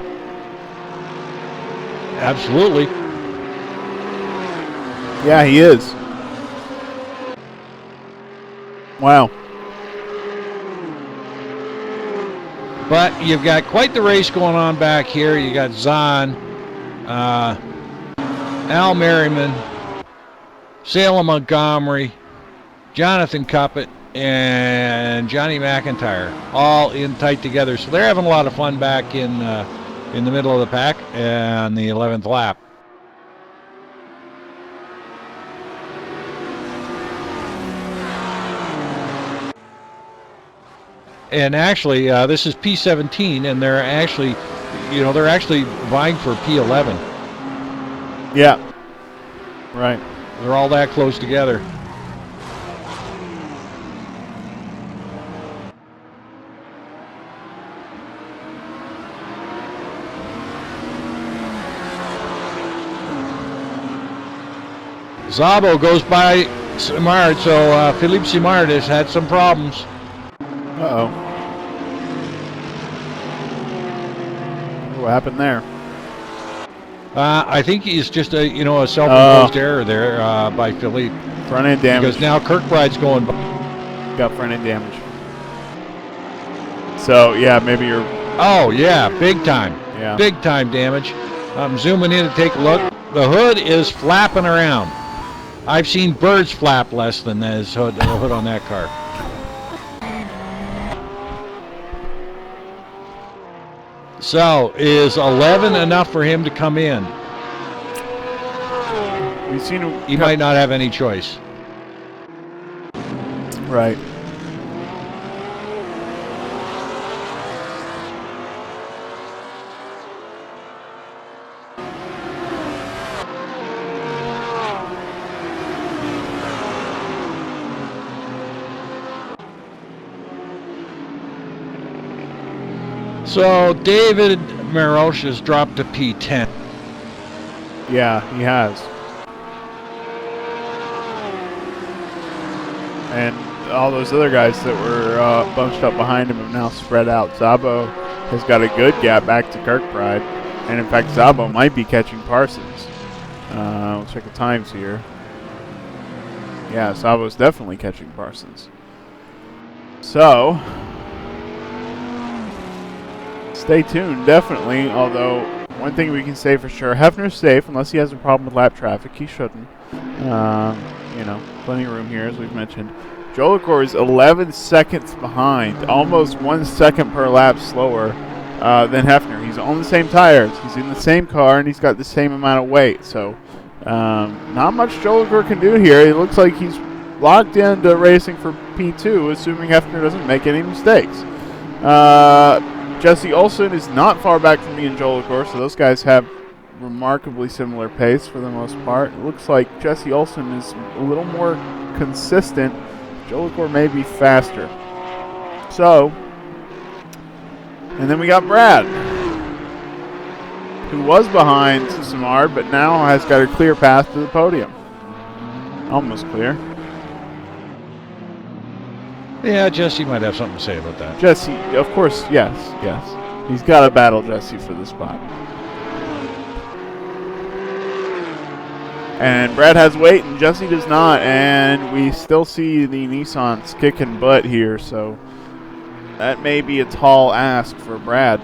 Absolutely. Yeah, he is. Wow. But you've got quite the race going on back here. You got Zahn, Al Merriman, Salem Montgomery, Jonathan Cuppet, and Johnny McIntyre, all in tight together. So they're having a lot of fun back in the middle of the pack and the 11th lap. And actually, this is P17, and they're actually vying for P11. Yeah. Right. They're all that close together. Szabo goes by Simard, so Philippe Simard has had some problems. Uh-oh. What happened there? I think he's just a self-imposed error there by Philippe. Front end damage. Because now Kirkbride's going by. Got front end damage. So yeah, maybe you're. Oh yeah, big time. Yeah. Big time damage. I'm zooming in to take a look. The hood is flapping around. I've seen birds flap less than the hood on that car. So, is 11 enough for him to come in? We've seen him. He might not have any choice. Right. So David Maroche has dropped to P10. Yeah, he has. And all those other guys that were bunched up behind him have now spread out. Szabo has got a good gap back to Kirkbride. And in fact, Szabo might be catching Parsons. We'll check the times here. Yeah, Szabo's definitely catching Parsons. So, stay tuned, definitely. Although, one thing we can say for sure, Hefner's safe unless he has a problem with lap traffic. He shouldn't. You know, plenty of room here, as we've mentioned. Jolicoeur is 11 seconds behind, almost 1 second per lap slower than Hefner. He's on the same tires, he's in the same car, and he's got the same amount of weight. So not much Jolicoeur can do here. It looks like he's locked into racing for P2, assuming Hefner doesn't make any mistakes. Jesse Olsen is not far back from me and Jolicoeur, so those guys have remarkably similar pace for the most part. It looks like Jesse Olsen is a little more consistent. Jolicoeur may be faster. So, and then we got Brad, who was behind Samard, but now has got a clear path to the podium. Almost clear. Yeah, Jesse might have something to say about that. Jesse, of course, yes. He's got to battle Jesse for the spot. And Brad has weight and Jesse does not, and we still see the Nissans kicking butt here, so that may be a tall ask for Brad.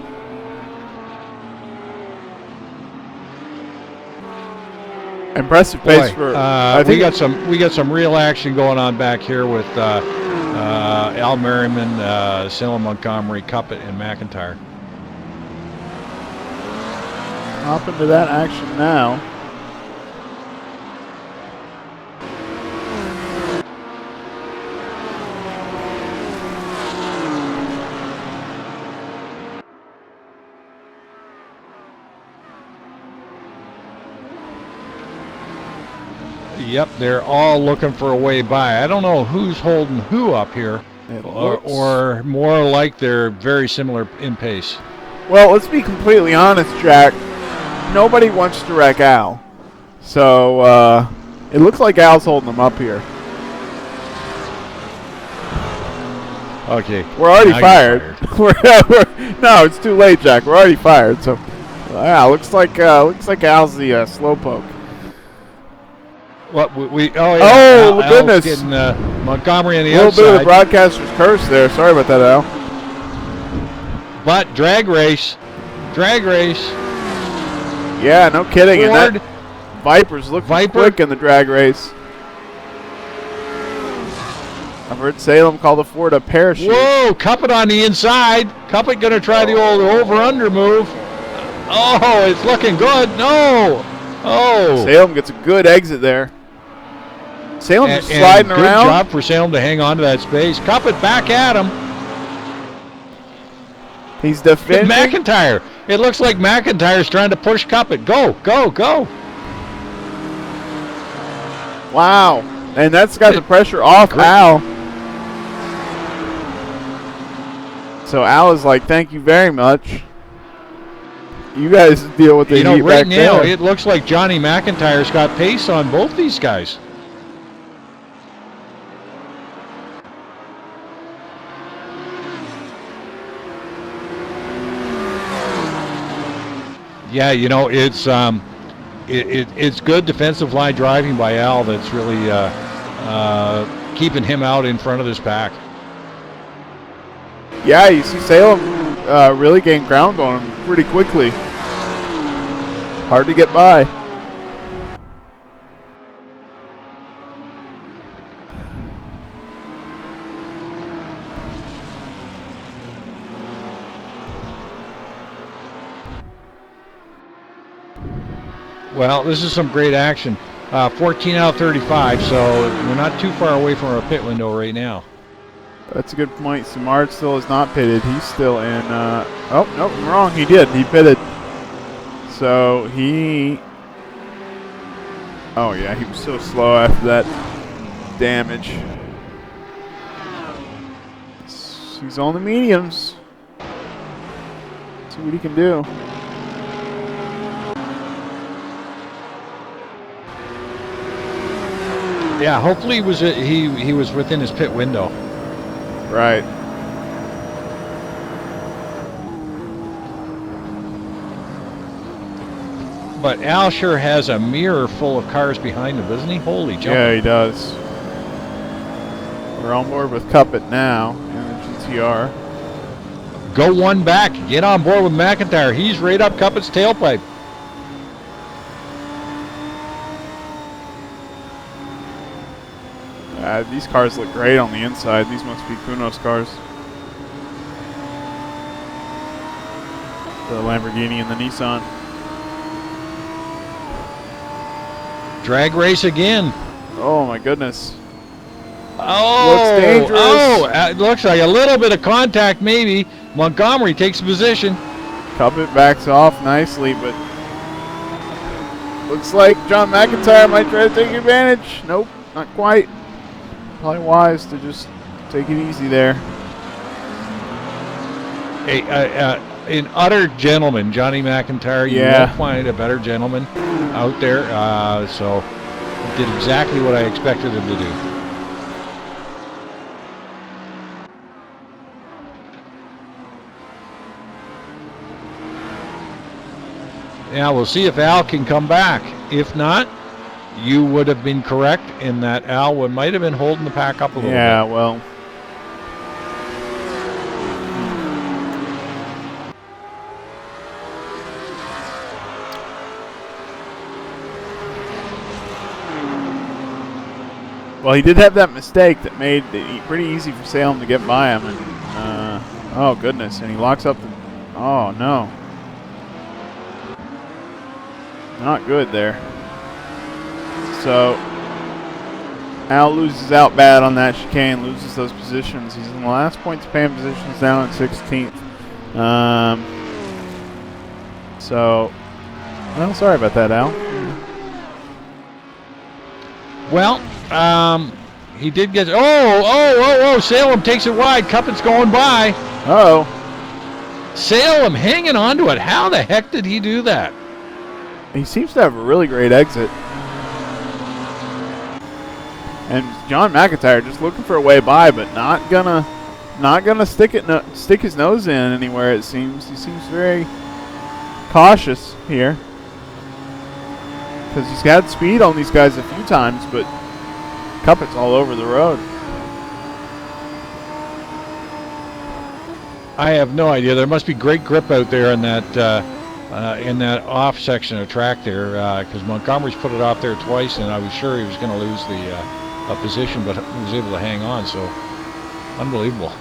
Impressive pace for. I think we got some real action going on back here with Al Merriman, Salem Montgomery, Cuppet, and McIntyre. Hop into that action now. Yep, they're all looking for a way by. I don't know who's holding who up here, or more like they're very similar in pace. Well, let's be completely honest, Jack. Nobody wants to wreck Al. So it looks like Al's holding them up here. Okay. We're already fired. No, it's too late, Jack. We're already fired. So yeah, looks like Al's the slowpoke. What Goodness! Getting Montgomery on the outside. A little bit of the broadcaster's curse there. Sorry about that, Al. But drag race. Yeah, no kidding. Ford, and that Viper's looking quick in the drag race. I've heard Salem call the Ford a parachute. Whoa, Cuppet on the inside. Cuppet going to try the old over-under move. Oh, it's looking good. No. Oh. Salem gets a good exit there. Salem just sliding around. Good job for Salem to hang on to that space. Cuppet back at him. He's defending. McIntyre. It looks like McIntyre's trying to push Cuppet. Go. Wow. And that's got the pressure off Al. So Al is like, thank you very much. You guys deal with the heat right back now, there. It looks like Johnny McIntyre's got pace on both these guys. Yeah, it's good defensive line driving by Al that's really keeping him out in front of this pack. Yeah, you see Salem really gain ground on him pretty quickly. Hard to get by. Well, this is some great action. 14 out of 35, so we're not too far away from our pit window right now. That's a good point. Samard still is not pitted. He's still in. Oh, nope, I'm wrong. He did. He pitted. So he. Oh, yeah, he was so slow after that damage. He's on the mediums. See what he can do. Yeah, hopefully he was within his pit window. Right. But Al sure has a mirror full of cars behind him, doesn't he? Holy jump. Yeah, he does. We're on board with Cuppet now in the GTR. Go one back. Get on board with McIntyre. He's right up Cuppet's tailpipe. These cars look great on the inside. These must be Kunos cars. The Lamborghini and the Nissan. Drag race again. Oh my goodness. Oh, looks dangerous. Oh, it looks like a little bit of contact maybe. Montgomery takes a position. Cuppet backs off nicely, but looks like John McIntyre might try to take advantage. Nope, not quite. Probably wise to just take it easy there. An utter gentleman, Johnny McIntyre. You Yeah. won't find a better gentleman out there. So he did exactly what I expected him to do. Now we'll see if Al can come back. If not, you would have been correct in that Al might have been holding the pack up a little bit. Yeah, well. Well, he did have that mistake that made it pretty easy for Salem to get by him. And oh, goodness. And he locks up the... Oh, no. Not good there. So, Al loses out bad on that chicane, loses those positions. He's in the last points paying positions down at 16th. Well, sorry about that, Al. Well, he did get... Oh, Salem takes it wide. Cuppet's going by. Uh-oh. Salem hanging on to it. How the heck did he do that? He seems to have a really great exit. And John McIntyre just looking for a way by, but not gonna stick his nose in anywhere. It seems he seems very cautious here because he's had speed on these guys a few times, but Cuppet's all over the road. I have no idea. There must be great grip out there in that off section of track there, because Montgomery's put it off there twice, and I was sure he was going to lose the position, but he was able to hang on. So unbelievable.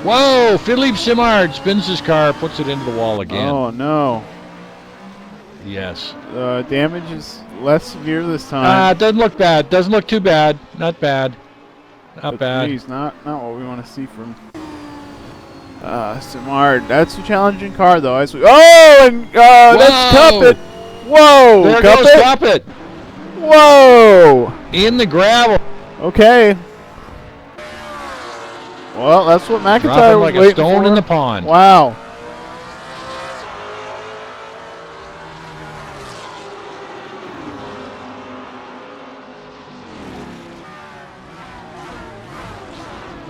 Whoa! Philippe Simard spins his car, puts it into the wall again. Oh no! Yes. Damage is less severe this time. Doesn't look bad. Doesn't look too bad. Not bad. Not bad. Geez, not what we want to see from Simard. That's a challenging car, though. That's Cuppet. Whoa! There goes Cuppet. Whoa! In the gravel. Okay. Well, that's what McIntyre Dropping was like waiting a stone for. in the pond. Wow.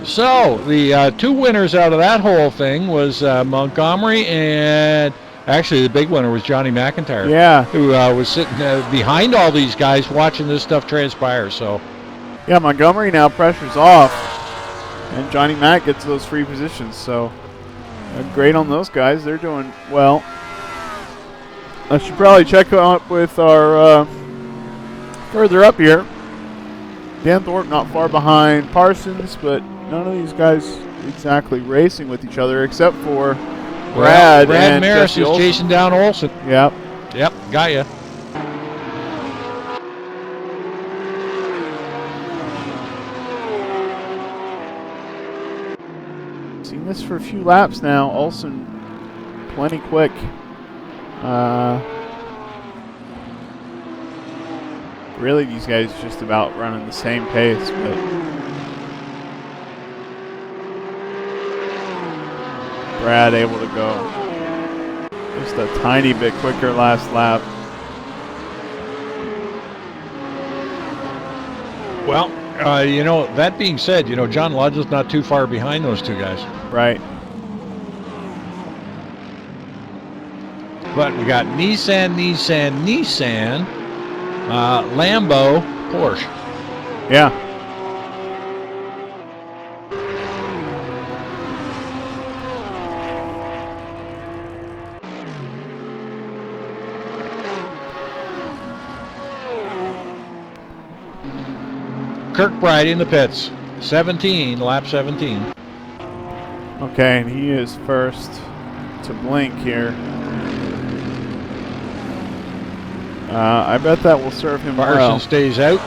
So the two winners out of that whole thing was Montgomery, and actually the big winner was Johnny McIntyre. Yeah. Who was sitting behind all these guys watching this stuff transpire. So. Yeah, Montgomery now pressure's off, and Johnny Mac gets those free positions. So great on those guys. They're doing well. I should probably check up with our further up here. Dan Thorpe not far behind Parsons, but none of these guys exactly racing with each other except for Brad. Brad and Maris Jesse is Olsen. chasing down Olsen. Yep. Yep, got ya. Seen this for a few laps now. Olsen plenty quick. Really, these guys just about running the same pace, but Brad able to go just a tiny bit quicker last lap. Well, that being said, John Lodge is not too far behind those two guys. Right. But we got Nissan, Lambo, Porsche. Yeah. Kirkbride in the pits. 17, lap 17. Okay, and he is first to blink here. I bet that will serve him Parson well. stays out.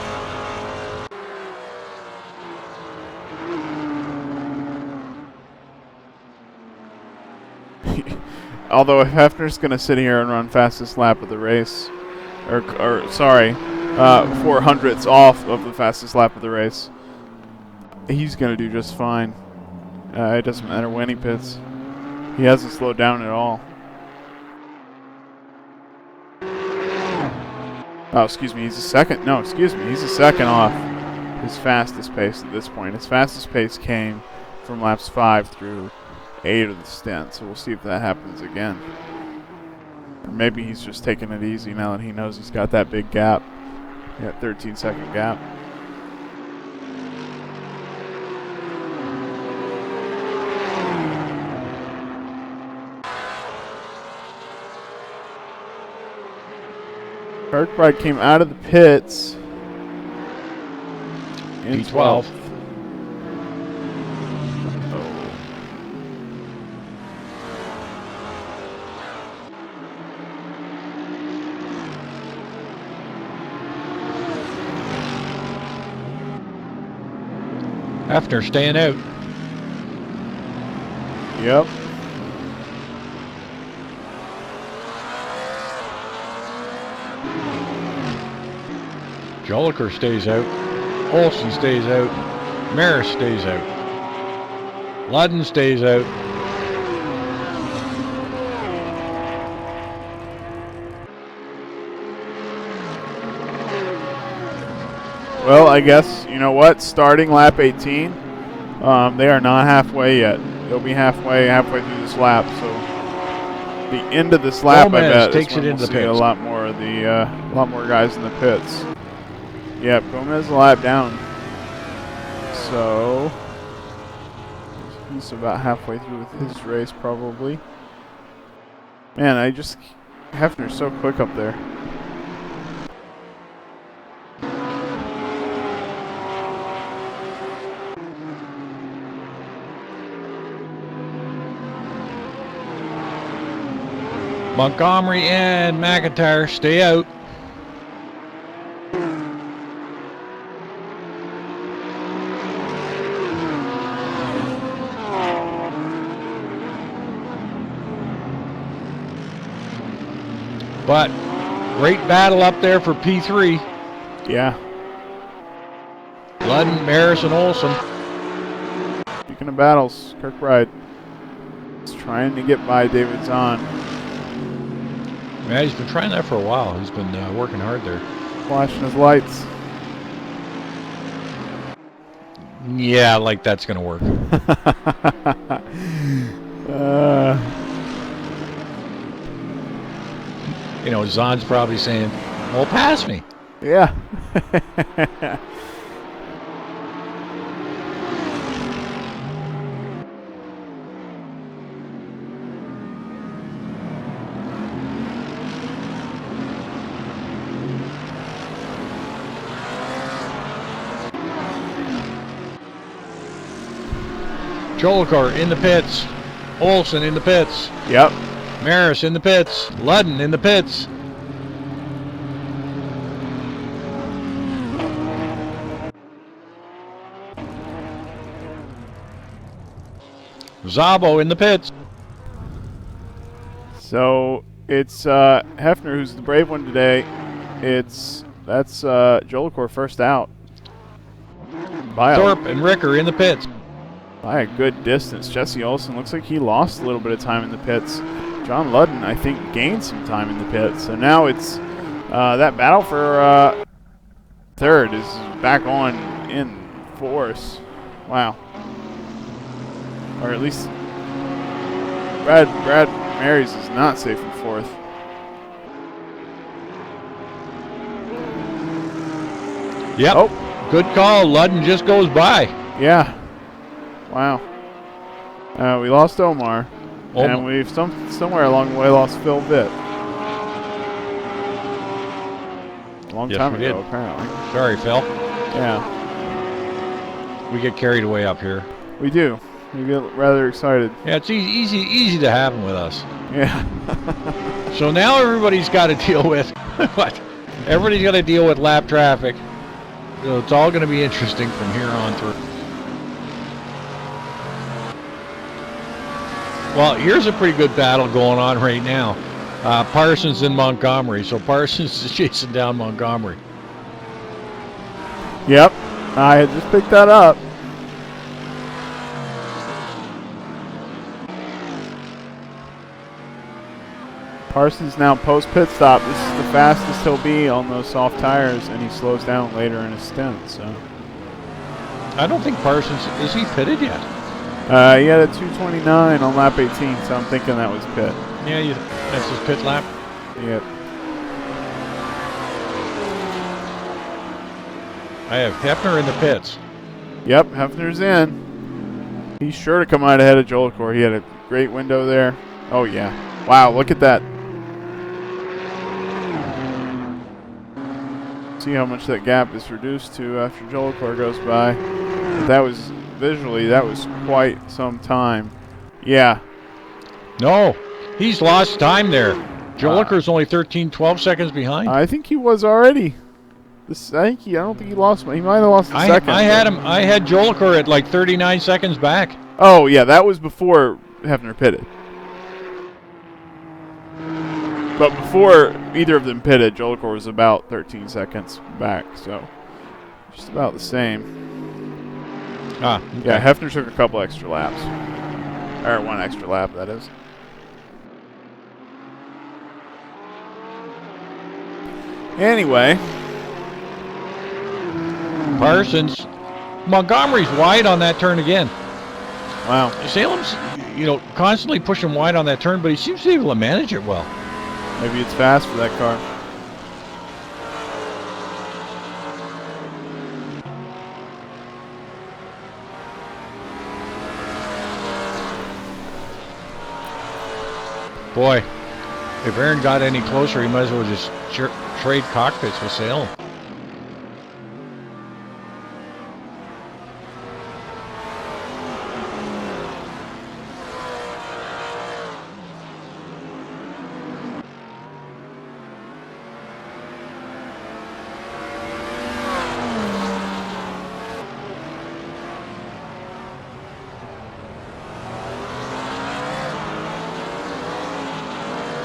Although if Hefner's going to sit here and run fastest lap of the race, or sorry, 400ths off of the fastest lap of the race, he's going to do just fine. It doesn't matter when he pits. He hasn't slowed down at all. Oh, excuse me, he's a second. No, excuse me, he's a second off his fastest pace at this point. His fastest pace came from laps 5 through 8 of the stint, so we'll see if that happens again. Or maybe he's just taking it easy now that he knows he's got that big gap. Yeah, 13-second gap. Kirkbride came out of the pits in P12. 12th. Hefner staying out. Yep. Joliker stays out. Olsen stays out. Maris stays out. Ludden stays out. Well, I guess, you know what? Starting lap 18, they are not halfway yet. They'll be halfway through this lap. So the end of this lap, Gomez I bet, takes is when it into we'll the see a pits. lot more of the, lot more guys in the pits. Yep, Gomez a lap down. So he's about halfway through with his race, probably. Man, Hefner's so quick up there. Montgomery and McIntyre stay out. But great battle up there for P3. Yeah. Ludden, Maris, and Olsen. Speaking of battles, Kirkbride is trying to get by David Zahn. Yeah, he's been trying that for a while. He's been working hard there. Flashing his lights. Yeah, like that's going to work. You know, Zahn's probably saying, well, pass me. Yeah. Jolicoeur in the pits. Olsen in the pits. Yep. Maris in the pits. Ludden in the pits. Szabo in the pits. So it's Hefner who's the brave one today. That's Jolicoeur first out. Thorpe and Ricker in the pits. By a good distance. Jesse Olsen looks like he lost a little bit of time in the pits. John Ludden, I think, gained some time in the pits. So now it's that battle for third is back on in force. Wow. Or at least Brad Marys is not safe in fourth. Yep. Oh. Good call. Ludden just goes by. Yeah. Wow. We lost Omar. And we've somewhere along the way lost Phil Vitt. A long time ago, apparently. Sorry, Phil. Yeah. We get carried away up here. We do. We get rather excited. Yeah, it's easy to have them with us. Yeah. So now everybody's got to deal with what? Everybody's got to deal with lap traffic. So it's all going to be interesting from here on through. Well, here's a pretty good battle going on right now. Parsons and Montgomery. So Parsons is chasing down Montgomery. Yep. I had just picked that up. Parsons now post pit stop. This is the fastest he'll be on those soft tires, and he slows down later in his stint. So I don't think Parsons is he pitted yet. he had a 2:29 on lap 18, so I'm thinking that was pit. Yeah, that's his pit lap. Yep. I have Hefner in the pits. Yep, Hefner's in. He's sure to come out ahead of Jolicoeur. He had a great window there. Oh yeah. Wow, look at that. See how much that gap is reduced to after Jolicoeur goes by. But that was, visually, that was quite some time. Yeah. No, he's lost time there. Jolicoeur's only 12 seconds behind. I think he was already. I don't think he lost. He might have lost a second. I had Jolicoeur at like 39 seconds back. Oh yeah, that was before Hefner pitted. But before either of them pitted, Jolicoeur was about 13 seconds back, so just about the same. Okay. Yeah, Hefner took a couple extra laps. Or one extra lap, that is. Anyway. Parsons. Montgomery's wide on that turn again. Wow. Salem's, constantly pushing wide on that turn, but he seems to be able to manage it well. Maybe it's fast for that car. Boy, if Aaron got any closer, he might as well just trade cockpits with Salem.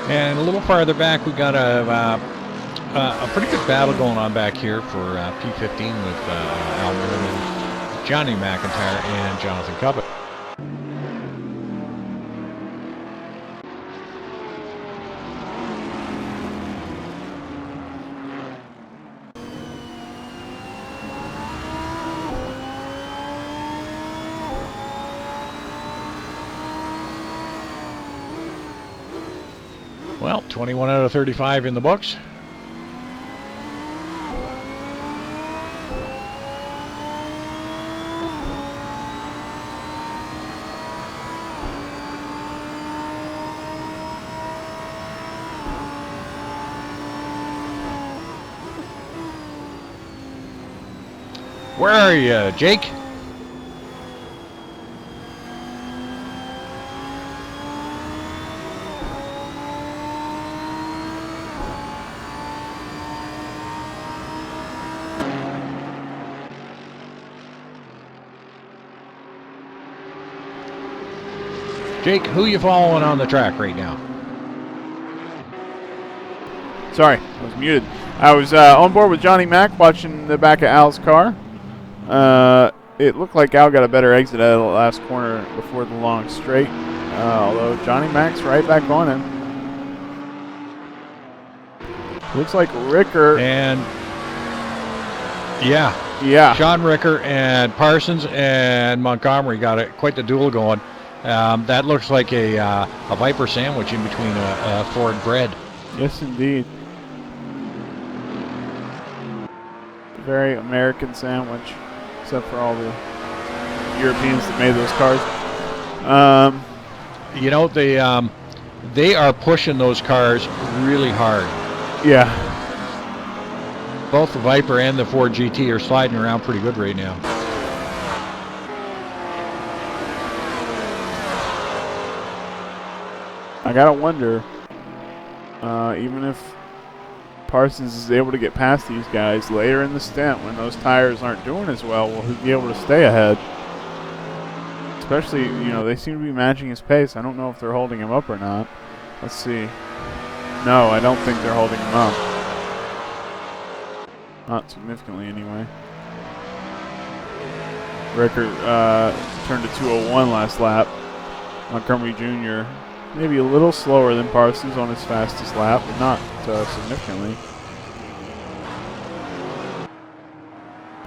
And a little farther back, we got a pretty good battle going on back here for P15 with Al Merriman, Johnny McIntyre, and Jonathan Cuppet. Well, 21 out of 35 in the books. Where are you, Jake? Jake, who you following on the track right now? Sorry, I was muted. I was on board with Johnny Mac watching the back of Al's car. It looked like Al got a better exit out of the last corner before the long straight, although Johnny Mac's right back on him. Looks like Ricker. And yeah, Sean Ricker and Parsons and Montgomery got quite the duel going. That looks like a Viper sandwich in between a Ford bread. Yes, indeed. Very American sandwich, except for all the Europeans that made those cars. They are pushing those cars really hard. Yeah. Both the Viper and the Ford GT are sliding around pretty good right now. I gotta wonder, even if Parsons is able to get past these guys later in the stint when those tires aren't doing as well, will he be able to stay ahead? Especially, you know, they seem to be matching his pace. I don't know if they're holding him up or not. Let's see. No, I don't think they're holding him up. Not significantly, anyway. Record turned to 2:01 last lap. Montgomery Jr. maybe a little slower than Parsons on his fastest lap, but not significantly.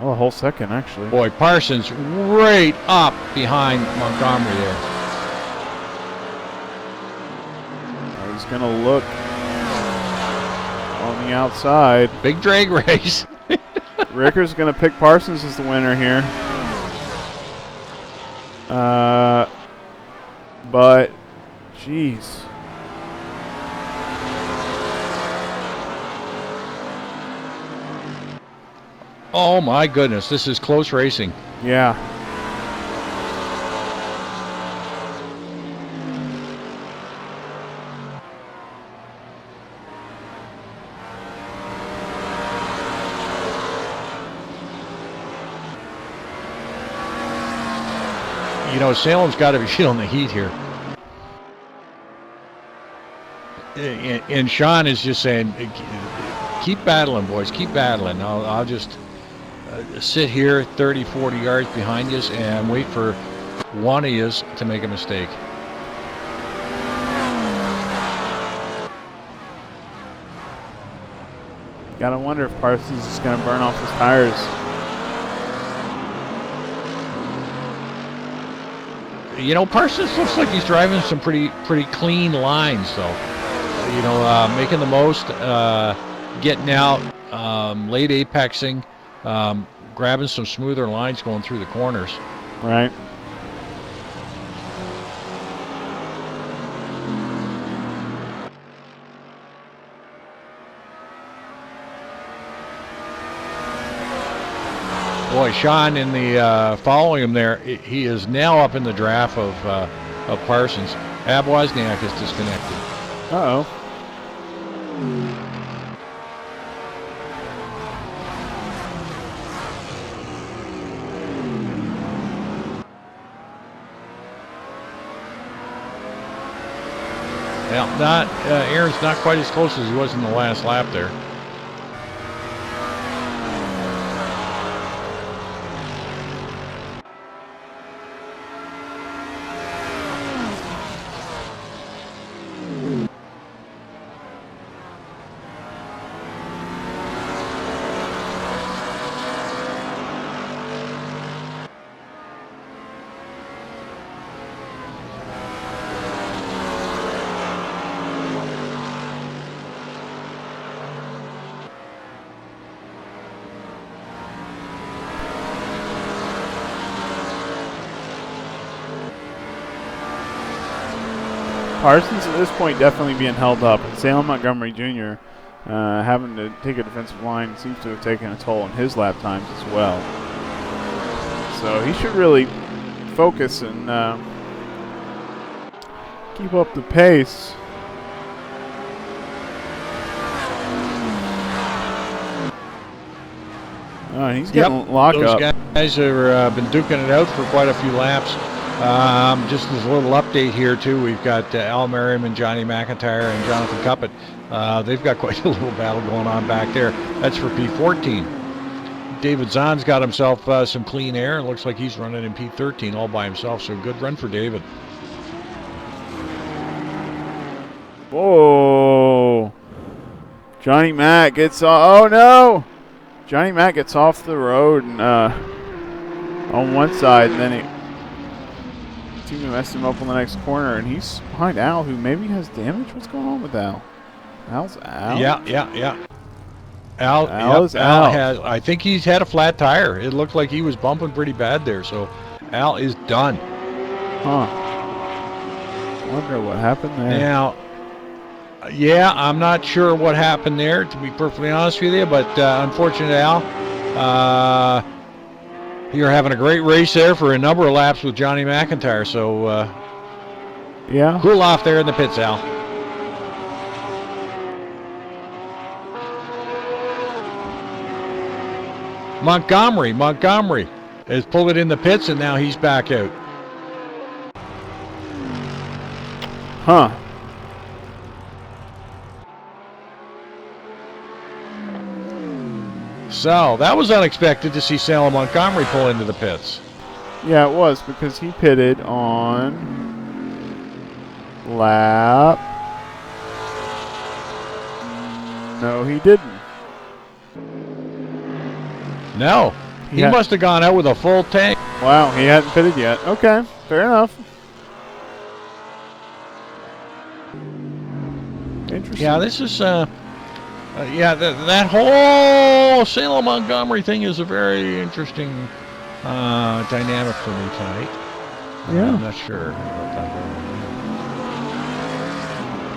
Oh, a whole second, actually. Boy, Parsons right up behind Montgomery there. He's going to look on the outside. Big drag race. Ricker's going to pick Parsons as the winner here. But, jeez. Oh my goodness, this is close racing. Yeah. You know, Salem's got to be feeling the heat here. And Sean is just saying, keep battling, boys, keep battling. I'll just sit here 30, 40 yards behind you and wait for one of you to make a mistake. Gotta wonder if Parsons is going to burn off his tires. You know, Parsons looks like he's driving some pretty clean lines, though. You know, making the most, getting out, late apexing, grabbing some smoother lines going through the corners. Right. Boy, Sean in the following him there, he is now up in the draft of Parsons. Ab Wozniak is disconnected. Uh-oh. Well, Aaron's not quite as close as he was in the last lap there. Parsons at this point definitely being held up. And Salem Montgomery Jr. Having to take a defensive line seems to have taken a toll on his lap times as well. So he should really focus and keep up the pace. He's getting locked up. Those guys have been duking it out for quite a few laps. Just as a little update here, too, we've got Al Merriam and Johnny McIntyre and Jonathan Cuppett. They've got quite a little battle going on back there. That's for P14. David Zahn's got himself some clean air. It looks like he's running in P13 all by himself, so good run for David. Whoa. Johnny Mac gets off. Oh, no. Johnny Mac gets off the road and on one side, and then he seemed to mess him up on the next corner, and he's behind Al, who maybe has damage. What's going on with Al? Al's out? Yeah. Al is out. I think he's had a flat tire. It looked like he was bumping pretty bad there, so Al is done. Huh. Wonder what happened there. Now, yeah, I'm not sure what happened there, to be perfectly honest with you, but unfortunately, Al, you're having a great race there for a number of laps with Johnny McIntyre, so Yeah. Cool off there in the pits, Al. Montgomery has pulled it in the pits, and now he's back out. Huh. So that was unexpected to see Salem Montgomery pull into the pits. Yeah, it was because he pitted on lap. No, he didn't. No, he must have gone out with a full tank. Wow, he hadn't pitted yet. Okay, fair enough. Interesting. Yeah, this is that whole Salem Montgomery thing is a very interesting dynamic for me tonight. Yeah. I'm not sure about that.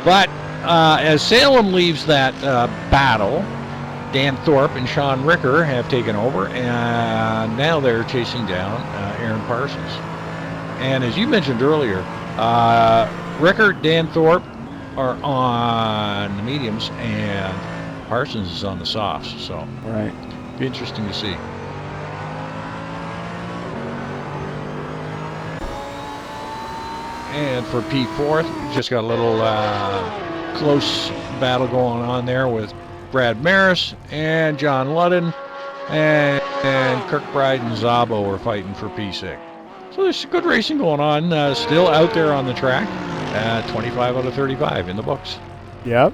But as Salem leaves that battle, Dan Thorpe and Sean Ricker have taken over, and now they're chasing down Aaron Parsons. And as you mentioned earlier, Ricker, Dan Thorpe are on the mediums, and Parsons is on the softs. So, right, be interesting to see. And for P4, just got a little close battle going on there with Brad Maris and John Ludden, and Kirkbride and Szabo are fighting for P6. So there's good racing going on, still out there on the track. 25 out of 35 in the books. Yep.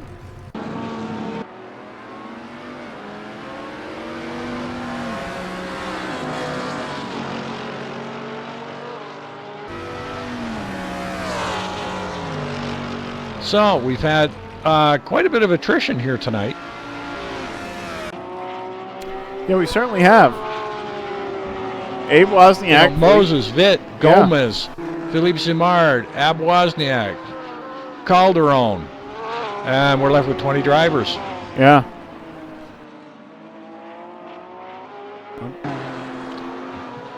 So we've had quite a bit of attrition here tonight. Yeah, we certainly have. Abe Wozniak. Moses, Witt, Gomez, Philippe Simard, Ab Wozniak, Calderon. And we're left with 20 drivers. Yeah.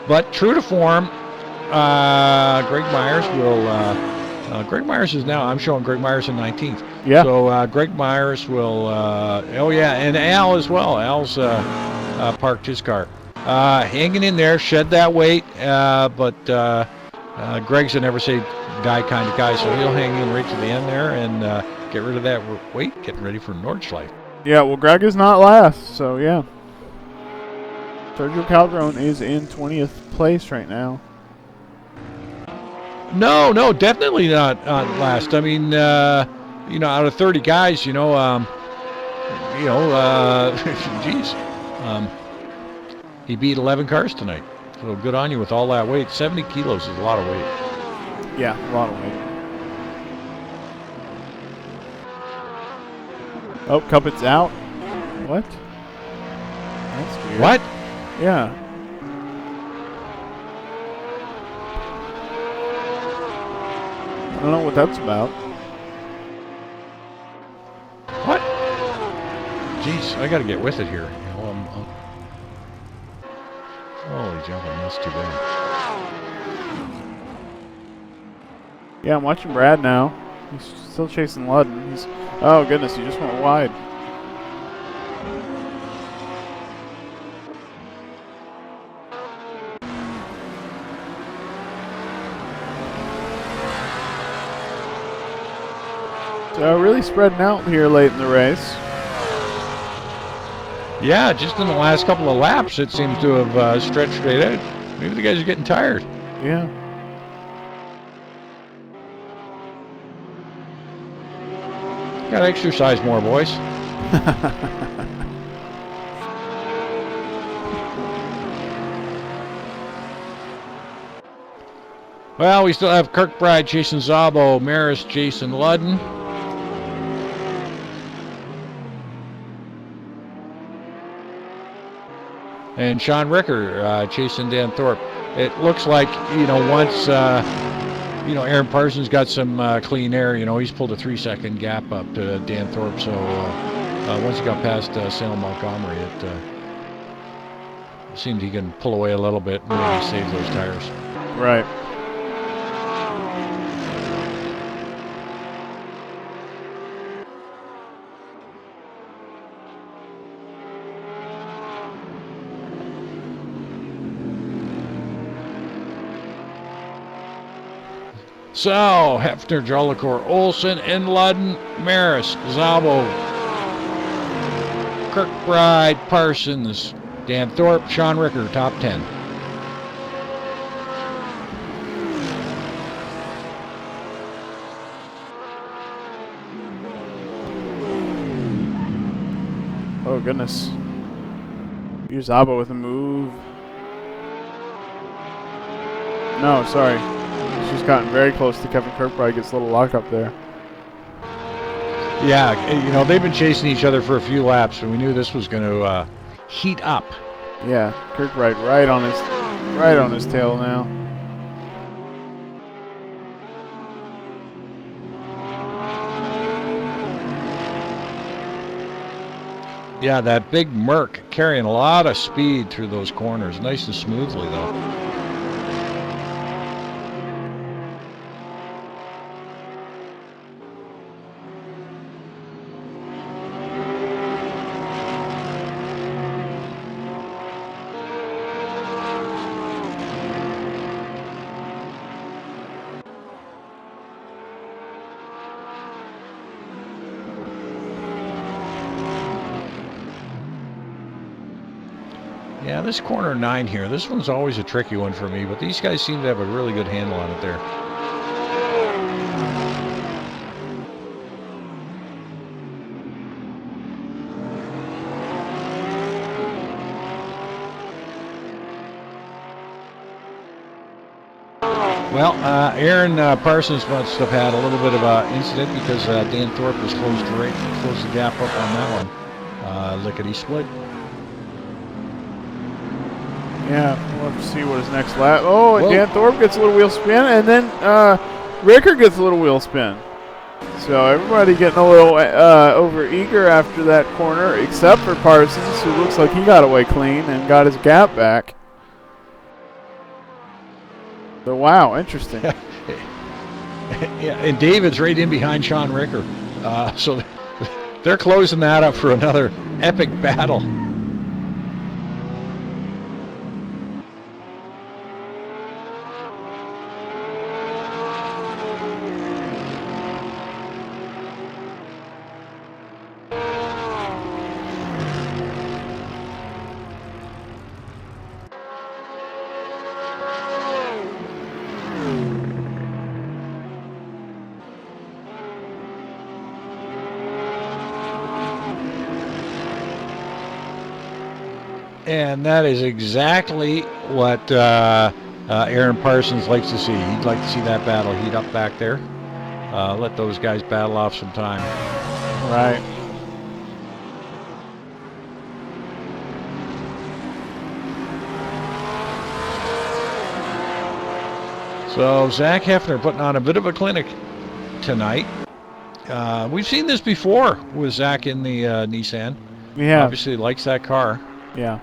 But true to form, Greg Myers will... Greg Myers is now, I'm showing Greg Myers in 19th. Yeah. So Greg Myers will, and Al as well. Al's parked his car. Hanging in there, shed that weight, but Greg's a never say die kind of guy, so he'll hang in right to the end there and get rid of that weight, getting ready for Nordschleife. Yeah, well, Greg is not last, so yeah. Sergio Calderon is in 20th place right now. No, definitely not last. I mean, out of 30 guys, geez, he beat 11 cars tonight. So good on you with all that weight. 70 kilos is a lot of weight. Yeah, a lot of weight. Oh, Cuppet's out. What? That's weird. What? Yeah. I don't know what that's about. What? Jeez, I got to get with it here. Holy jumping, that's too bad. Yeah, I'm watching Brad now. He's still chasing Ludden. Oh goodness, he just went wide. So really spreading out here late in the race. Yeah, just in the last couple of laps, it seems to have stretched straight out. Maybe the guys are getting tired. Yeah. Got to exercise more, boys. Well, we still have Kirkbride chasing Szabo, Maris chasing Ludden. And Sean Ricker chasing Dan Thorpe. It looks like, once, Aaron Parsons got some clean air, he's pulled a 3-second gap up to Dan Thorpe. So once he got past Salem Montgomery, it seemed he can pull away a little bit and maybe save those tires. Right. So, Hefner, Jolicoeur, Olsen, Enluden, Maris, Zabo, Kirkbride, Parsons, Dan Thorpe, Sean Ricker, top 10. Oh, goodness. Here's Zabo with a move. No, sorry. She's gotten very close to Kevin Kirkbride. Gets a little lock up there. Yeah, you know, they've been chasing each other for a few laps, and we knew this was going to heat up. Yeah, Kirkbride right on his tail now. Yeah, that big Merc carrying a lot of speed through those corners. Nice and smoothly, though. Yeah, this corner 9 here, this one's always a tricky one for me, but these guys seem to have a really good handle on it there. Well, Aaron Parsons must have had a little bit of an incident because Dan Thorpe was closed the gap up on that one. Lickety split. Yeah, we'll have to see what his next lap. Oh, and Whoa. Dan Thorpe gets a little wheel spin, and then Ricker gets a little wheel spin. So everybody getting a little over eager after that corner, except for Parsons, who looks like he got away clean and got his gap back. So wow, interesting. Yeah, and David's right in behind Sean Ricker. So they're closing that up for another epic battle. And that is exactly what Aaron Parsons likes to see. He'd like to see that battle heat up back there. Let those guys battle off some time. Right. So Zack Hefner putting on a bit of a clinic tonight. We've seen this before with Zack in the Nissan. Yeah. Obviously likes that car. Yeah.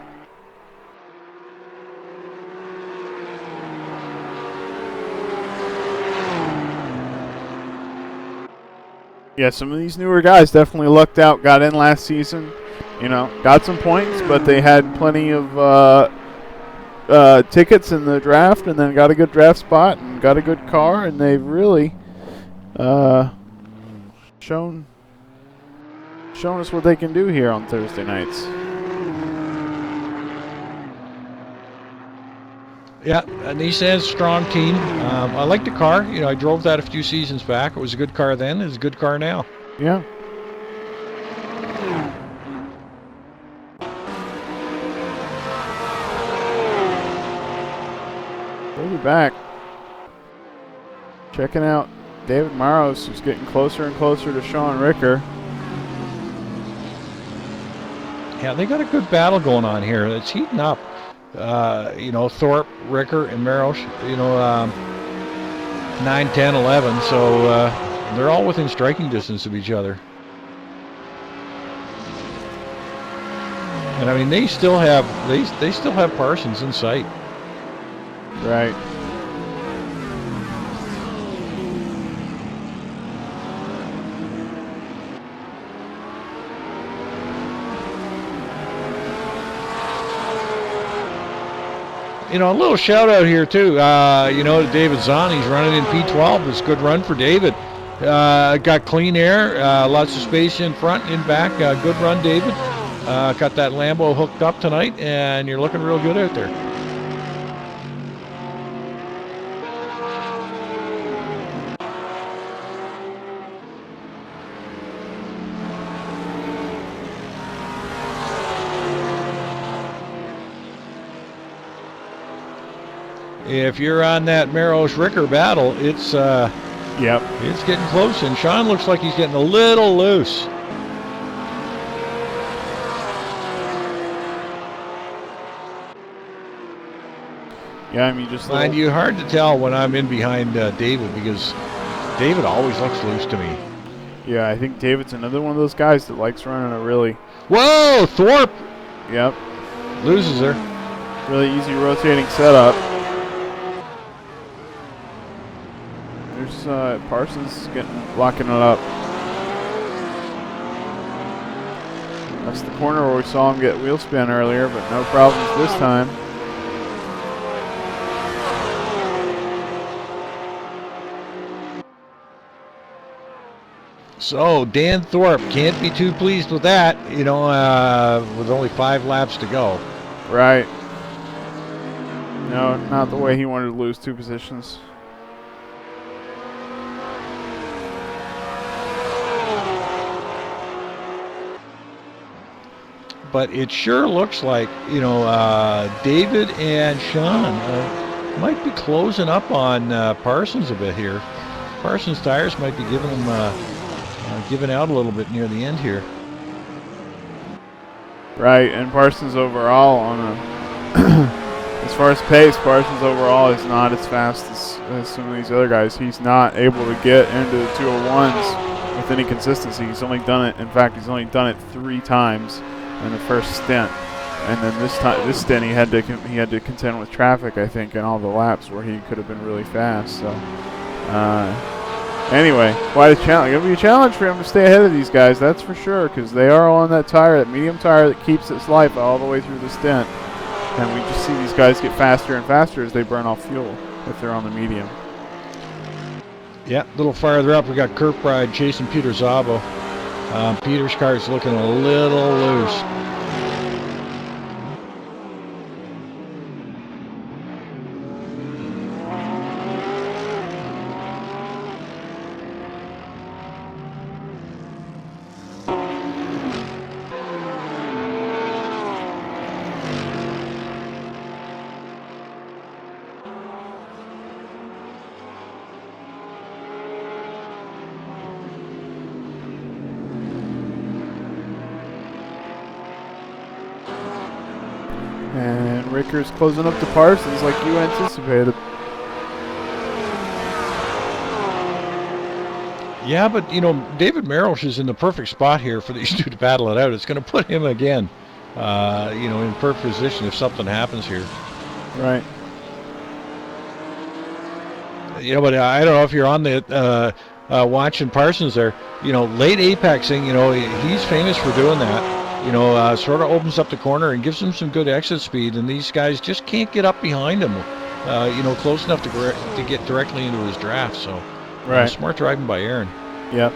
Yeah, some of these newer guys definitely lucked out, got in last season, you know, got some points, but they had plenty of tickets in the draft and then got a good draft spot and got a good car, and they've really shown us what they can do here on Thursday nights. Yeah, Nissan's a strong team. I like the car. You know, I drove that a few seasons back. It was a good car then. It's a good car now. Yeah. We'll be back. Checking out David Maros, who's getting closer and closer to Sean Ricker. Yeah, they got a good battle going on here. It's heating up. You know, Thorpe, Ricker, and Maros, you know, 9, 10, 11. So they're all within striking distance of each other. And I mean, they still have Parsons in sight. Right. You know, a little shout out here too. You know, to David Zahn. He's running in P12. It's a good run for David. Got clean air, lots of space in front and in back. Good run, David. Got that Lambo hooked up tonight, and you're looking real good out there. If you're on that Maros-Ricker battle, it's it's getting close, and Sean looks like he's getting a little loose. Yeah, I mean, just mind you, hard to tell when I'm in behind David, because David always looks loose to me. Yeah, I think David's another one of those guys that likes running a really... Whoa, Thorpe! Yep. Loses her. Really easy rotating setup. There's Parsons blocking it up. That's the corner where we saw him get wheel spin earlier, but no problems this time. So Dan Thorpe can't be too pleased with that, you know, with only 5 laps to go. Right. No, not the way he wanted to lose 2 positions. But it sure looks like, you know, David and Sean might be closing up on Parsons a bit here. Parsons' tires might be giving him giving out a little bit near the end here. Right, and Parsons overall on a as far as pace, Parsons overall is not as fast as some of these other guys. He's not able to get into the 201s with any consistency. He's only done it. In fact, he's only done it 3 times in the first stint, and then this stint he had to contend with traffic, I think, in all the laps where he could have been really fast. So. Anyway, quite a challenge. It'll be a challenge for him to stay ahead of these guys, that's for sure, because they are on that tire, that medium tire that keeps its life all the way through the stint. And we just see these guys get faster and faster as they burn off fuel if they're on the medium. Yeah, a little farther up, we got Kirkbride chasing Peter Szabo. Peter's car is looking a little loose. And Ricker's closing up to Parsons like you anticipated. Yeah, but, you know, David Maros is in the perfect spot here for these 2 to battle it out. It's going to put him again, you know, in perfect position if something happens here. Right. You know, but I don't know if you're on the watching Parsons there. You know, late apexing, you know, he's famous for doing that. You know, sort of opens up the corner and gives him some good exit speed, and these guys just can't get up behind him, you know, close enough to get directly into his draft. So, right. Smart driving by Aaron. Yep.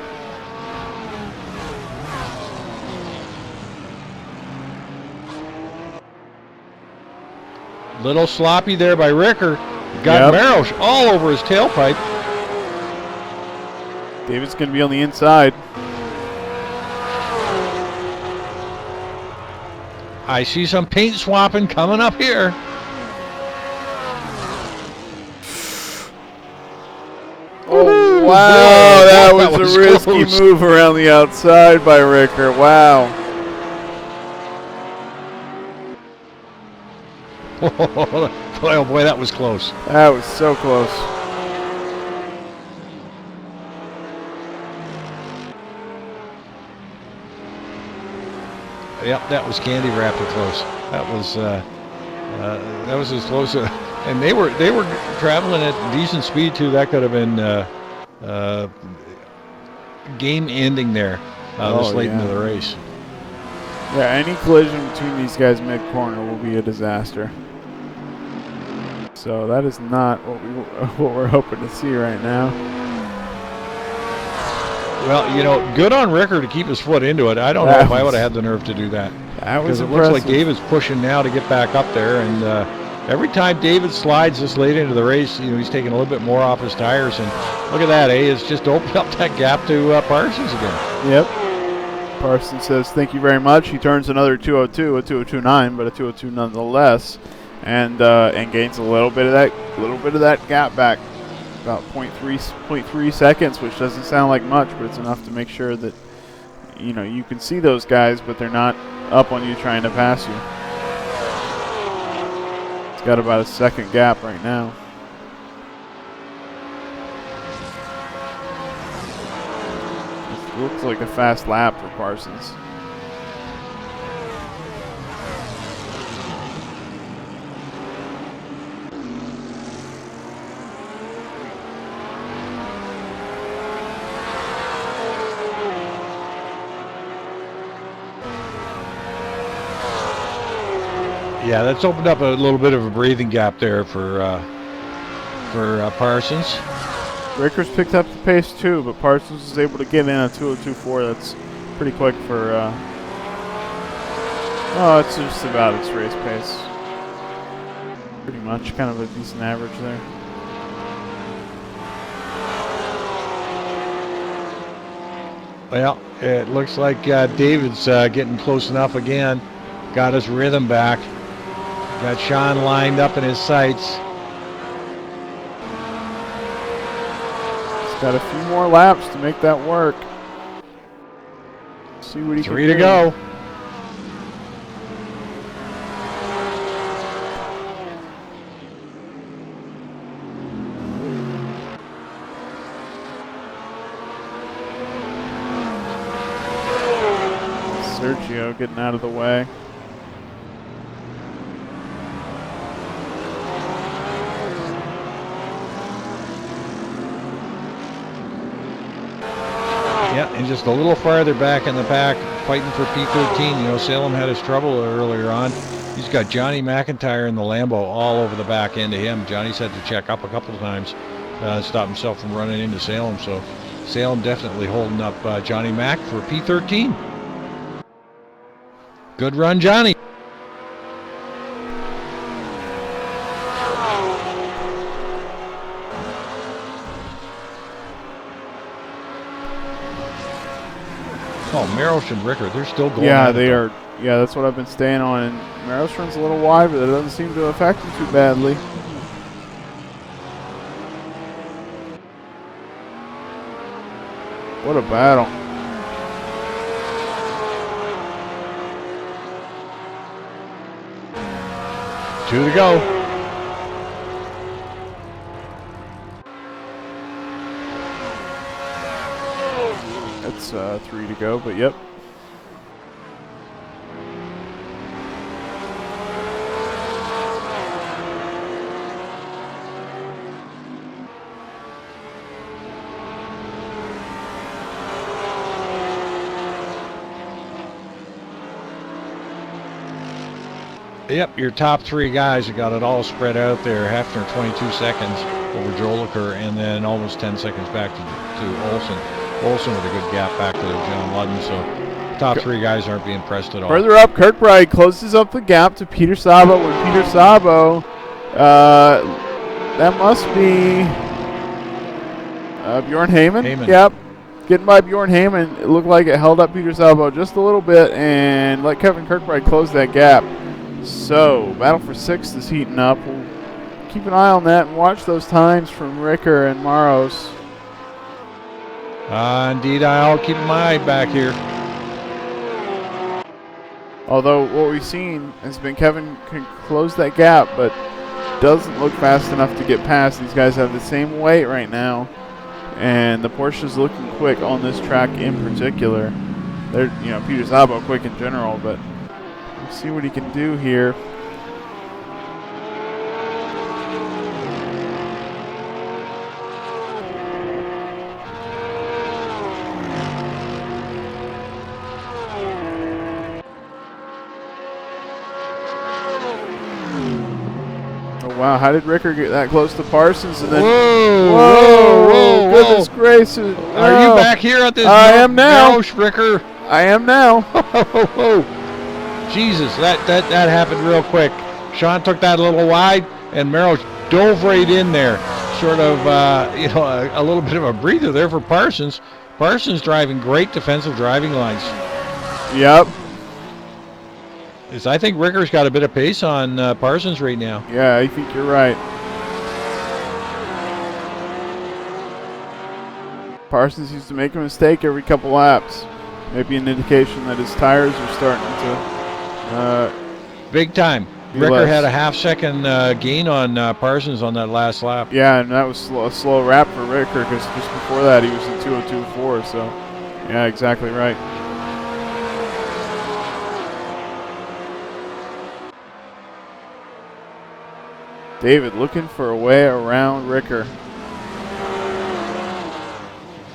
Little sloppy there by Ricker. Got Maros all over his tailpipe. David's going to be on the inside. I see some paint swapping coming up here. Oh, wow. That was a risky close. move around the outside by Ricker. Wow. Oh, boy, that was close. That was so close. Yep, that was candy wrapper close. That was as close. And they were traveling at decent speed too. That could have been game ending there this late into the race. Yeah, any collision between these guys mid corner will be a disaster. So that is not what we're hoping to see right now. Well, you know, good on Ricker to keep his foot into it. I don't know if I would have had the nerve to do that. That was because it impressive. looks like David's pushing now to get back up there, and every time David slides this late into the race, you know, he's taking a little bit more off his tires, and look at that, it's just opened up that gap to Parsons again. Yep. Parsons says thank you very much. He turns another 202, a 202.9, but a 202 nonetheless, and gains a little bit of that gap back, about 0.3 seconds, which doesn't sound like much, but it's enough to make sure that you can see those guys, but they're not up on you trying to pass you. It's got about a second gap right now. It looks like a fast lap for Parsons. Yeah, that's opened up a little bit of a breathing gap there for Parsons. Ricker's picked up the pace too, but Parsons is able to get in a 202.4. That's pretty quick for. It's just about its race pace. Pretty much, kind of a decent average there. Well, it looks like David's getting close enough again. Got his rhythm back. Got Sean lined up in his sights. He's got a few more laps to make that work. See what he can do. 3 to go. Sergio getting out of the way. Yeah, and just a little farther back in the pack, fighting for P13. You know, Salem had his trouble earlier on. He's got Johnny McIntyre in the Lambo all over the back end of him. Johnny's had to check up a couple of times, stop himself from running into Salem. So Salem definitely holding up Johnny Mac for P13. Good run, Johnny. Oh, Merosh and Ricker, they're still going. Yeah, they are. Yeah, that's what I've been staying on. And Merosh runs a little wide, but it doesn't seem to affect him too badly. What a battle. Two to go. It's 3 to go, but yep. Yep, your top 3 guys have got it all spread out there. Hefner 22 seconds over Joliker, and then almost 10 seconds back to Olsen. Olsen with a good gap back to John Ludden, so top 3 guys aren't being pressed at all. Further up, Kirkbride closes up the gap to Peter Sabo. When Peter Sabo, that must be Bjorn Heyman. Yep, getting by Bjorn Heyman. It looked like it held up Peter Sabo just a little bit and let Kevin Kirkbride close that gap. So, battle for 6th is heating up. We'll keep an eye on that and watch those times from Ricker and Maros. Indeed, I'll keep my eye back here. Although what we've seen has been Kevin can close that gap, but doesn't look fast enough to get past. These guys have the same weight right now, and the Porsche's looking quick on this track in particular. They're, Peter Sabo quick in general, but we'll see what he can do here. wow, how did Ricker get that close to Parsons? And then, whoa, goodness gracious. Are you back here at this? I am now. Ricker. I am now. Jesus, that happened real quick. Sean took that a little wide, and Merrill dove right in there. Sort of, a little bit of a breather there for Parsons. Parsons driving great defensive driving lines. Yep. I think Ricker's got a bit of pace on Parsons right now. Yeah, I think you're right. Parsons used to make a mistake every couple laps. Maybe an indication that his tires are starting to... Big time. Ricker had a half-second gain on Parsons on that last lap. Yeah, and that was a slow wrap for Ricker because just before that he was in 2:02.4. So, yeah, exactly right. David looking for a way around Ricker.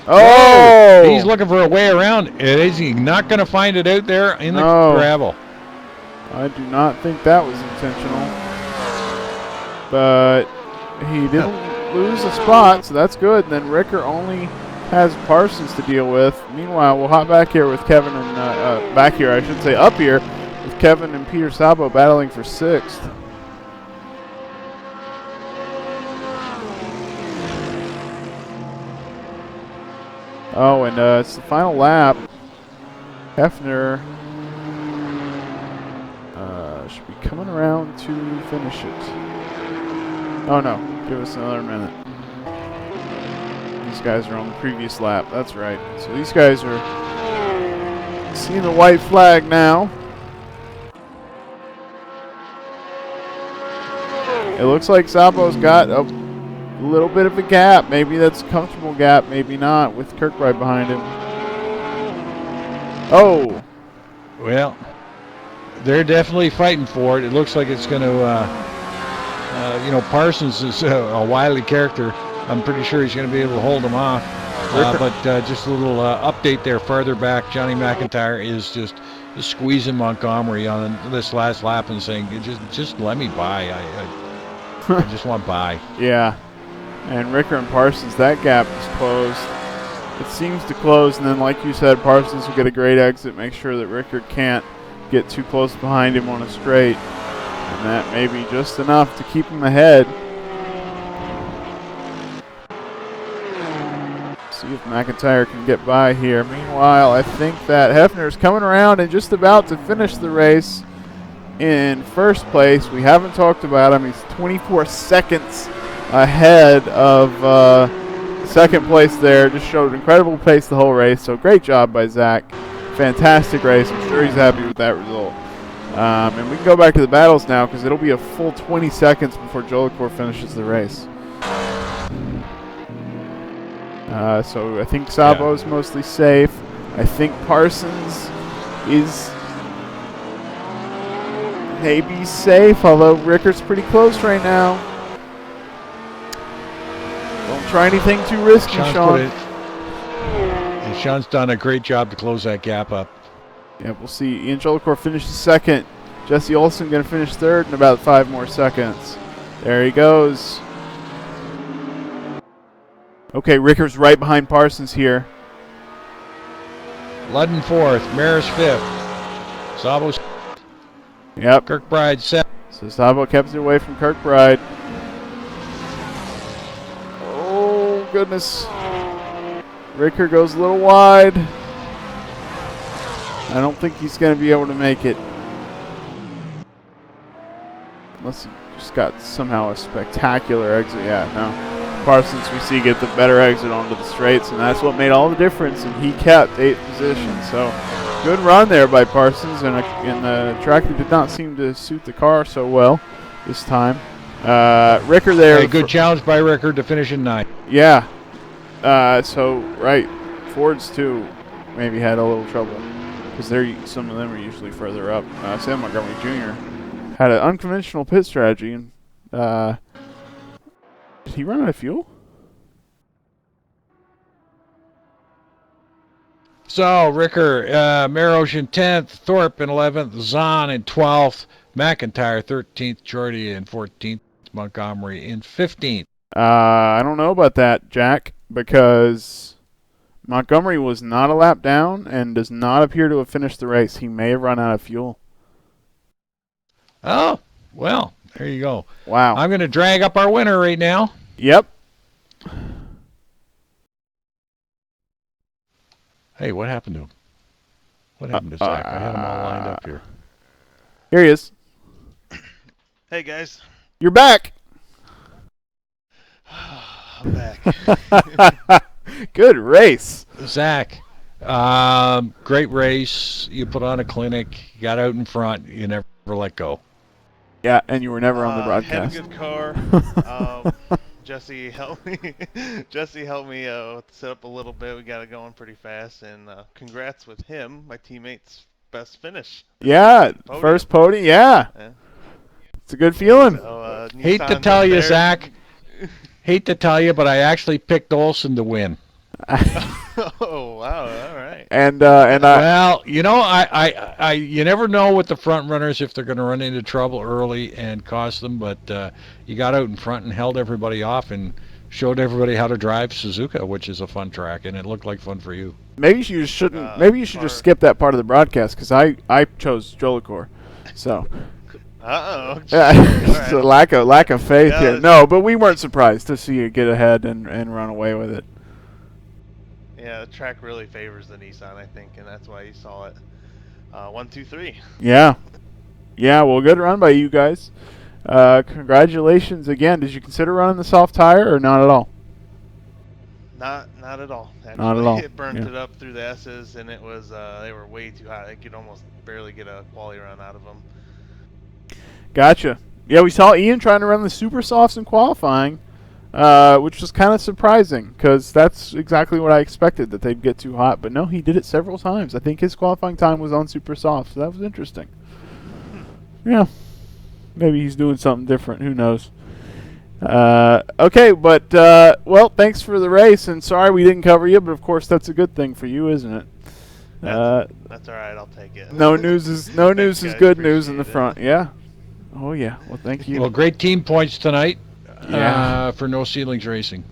Oh! He's looking for a way around. Is he not going to find it out there in the gravel? I do not think that was intentional. But he didn't lose a spot, so that's good. And then Ricker only has Parsons to deal with. Meanwhile, we'll hop back here with Kevin and up here with Kevin and Peter Sabo battling for 6th. Oh, and it's the final lap. Hefner should be coming around to finish it. Oh no, give us another minute. These guys are on the previous lap, that's right. So these guys are seeing the white flag now. It looks like Sabo's got a little bit of a gap. Maybe that's a comfortable gap, maybe not, with Kirkbride behind him. Oh! Well, they're definitely fighting for it. It looks like it's going to, Parsons is a wily character. I'm pretty sure he's going to be able to hold him off. But just a little update there farther back. Johnny McIntyre is just squeezing Montgomery on this last lap and saying, just let me by. I just want by. Yeah. And Ricker and Parsons, that gap is closed. It seems to close, and then like you said, Parsons will get a great exit, make sure that Ricker can't get too close behind him on a straight. And that may be just enough to keep him ahead. See if McIntyre can get by here. Meanwhile, I think that Hefner is coming around and just about to finish the race in first place. We haven't talked about him. He's 24 seconds ahead of second place there. Just showed incredible pace the whole race. So great job by Zack. Fantastic race. I'm sure he's happy with that result. And we can go back to the battles now because it'll be a full 20 seconds before Jolicoeur finishes the race. So I think Sabo's mostly safe. I think Parsons is maybe safe, although Ricker's pretty close right now. Don't try anything too risky, Sean. And Sean's done a great job to close that gap up. Yeah, we'll see. Ian Jolicoeur finishes second. Jesse Olsen going to finish third in about 5 more seconds. There he goes. Okay, Ricker's right behind Parsons here. Ludden fourth, Maris fifth, Sabo's. Yep. Kirkbride seventh. So Sabo kept it away from Kirkbride. Oh goodness. Ricker goes a little wide. I don't think he's going to be able to make it. Unless he just got somehow a spectacular exit. Yeah, no. Parsons, we see, get the better exit onto the straights, and that's what made all the difference, and he kept 8th position. So good run there by Parsons in the track that did not seem to suit the car so well this time. Ricker there. Hey, good challenge by Ricker to finish in 9th. Yeah. So, right. Fords, too, maybe had a little trouble because some of them are usually further up. Sam Montgomery Jr. had an unconventional pit strategy, and did he run out of fuel? So, Ricker, Marosh in 10th, Thorpe in 11th, Zahn in 12th, McIntyre 13th, Jordy in 14th, Montgomery in 15th. I don't know about that, Jack, because Montgomery was not a lap down and does not appear to have finished the race. He may have run out of fuel. Oh, well, there you go. Wow. I'm going to drag up our winner right now. Yep. Hey, what happened to him? What happened to Zack? I had him all lined up here. Here he is. Hey, guys. You're back. I'm back. Good race. Zack, great race. You put on a clinic. You got out in front. You never let go. Yeah, and you were never on the broadcast. Had a good car. Jesse helped me. Jesse helped me set up a little bit. We got it going pretty fast, and congrats with him, my teammate's best finish. Yeah, first podium. Yeah. It's a good feeling. So, Hate to tell you, Zack. Hate to tell you, but I actually picked Olsen to win. Oh wow! All right. And well, you know, I you never know with the front runners if they're going to run into trouble early and cost them. But you got out in front and held everybody off and showed everybody how to drive Suzuka, which is a fun track, and it looked like fun for you. Maybe you shouldn't. Maybe you should just skip that part of the broadcast because I chose Jolicoeur, so. It's a lack of faith here. No, but we weren't surprised to see you get ahead and run away with it. Yeah, the track really favors the Nissan, I think, and that's why you saw it. 1, 2, 3. Yeah. Well, good run by you guys. Congratulations again. Did you consider running the soft tire or not at all? Not at all. Actually, not at all. It burnt it up through the S's, and it was they were way too hot. I could almost barely get a quali run out of them. Gotcha. Yeah, we saw Ian trying to run the super softs in qualifying, which was kind of surprising because that's exactly what I expected, that they'd get too hot. But no, he did it several times. I think his qualifying time was on super soft, so that was interesting. Yeah. Maybe he's doing something different. Who knows? Okay, but, well, thanks for the race, and sorry we didn't cover you, but of course that's a good thing for you, isn't it? That's all right. I'll take it. No news is good news in the front. Yeah. Oh yeah. Well, thank you. Well, great team points tonight. For No Ceilings Racing.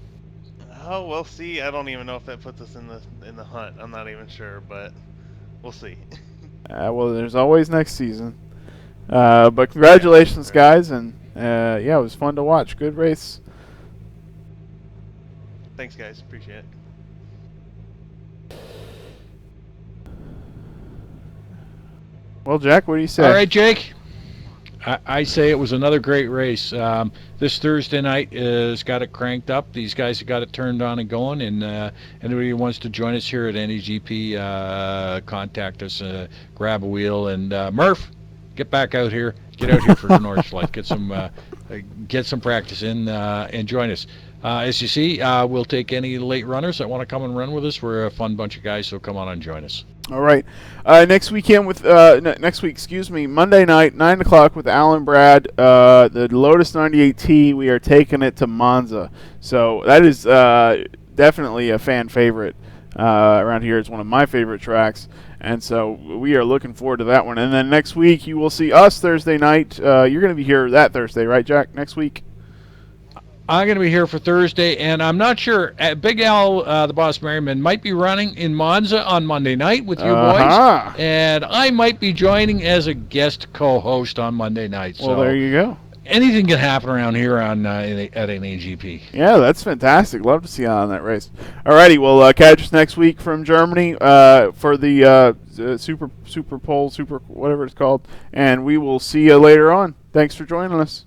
Oh, we'll see. I don't even know if that puts us in the hunt. I'm not even sure, but we'll see. Well, there's always next season. But congratulations, guys, and yeah, it was fun to watch. Good race. Thanks, guys. Appreciate it. Well, Jack, what do you say? All right, Jake. I say it was another great race. This Thursday night has got it cranked up. These guys have got it turned on and going. And anybody who wants to join us here at NEGP, contact us, grab a wheel. And Murph, get back out here. Get out here for the Nordschleife. Get some practice in and join us. As you see, we'll take any late runners that want to come and run with us. We're a fun bunch of guys, so come on and join us. All right. Next week, Monday night, 9 o'clock with Alan Brad, the Lotus 98T. We are taking it to Monza. So that is definitely a fan favorite around here. It's one of my favorite tracks. And so we are looking forward to that one. And then next week, you will see us Thursday night. You're going to be here that Thursday, right, Jack, next week? I'm going to be here for Thursday, and I'm not sure. Big Al, the Boss Merriman, might be running in Monza on Monday night with you boys, and I might be joining as a guest co-host on Monday night. Well, there you go. Anything can happen around here at NAGP. Yeah, that's fantastic. Love to see you on that race. Alrighty, well, catch us next week from Germany for the Super Pole, whatever it's called, and we will see you later on. Thanks for joining us.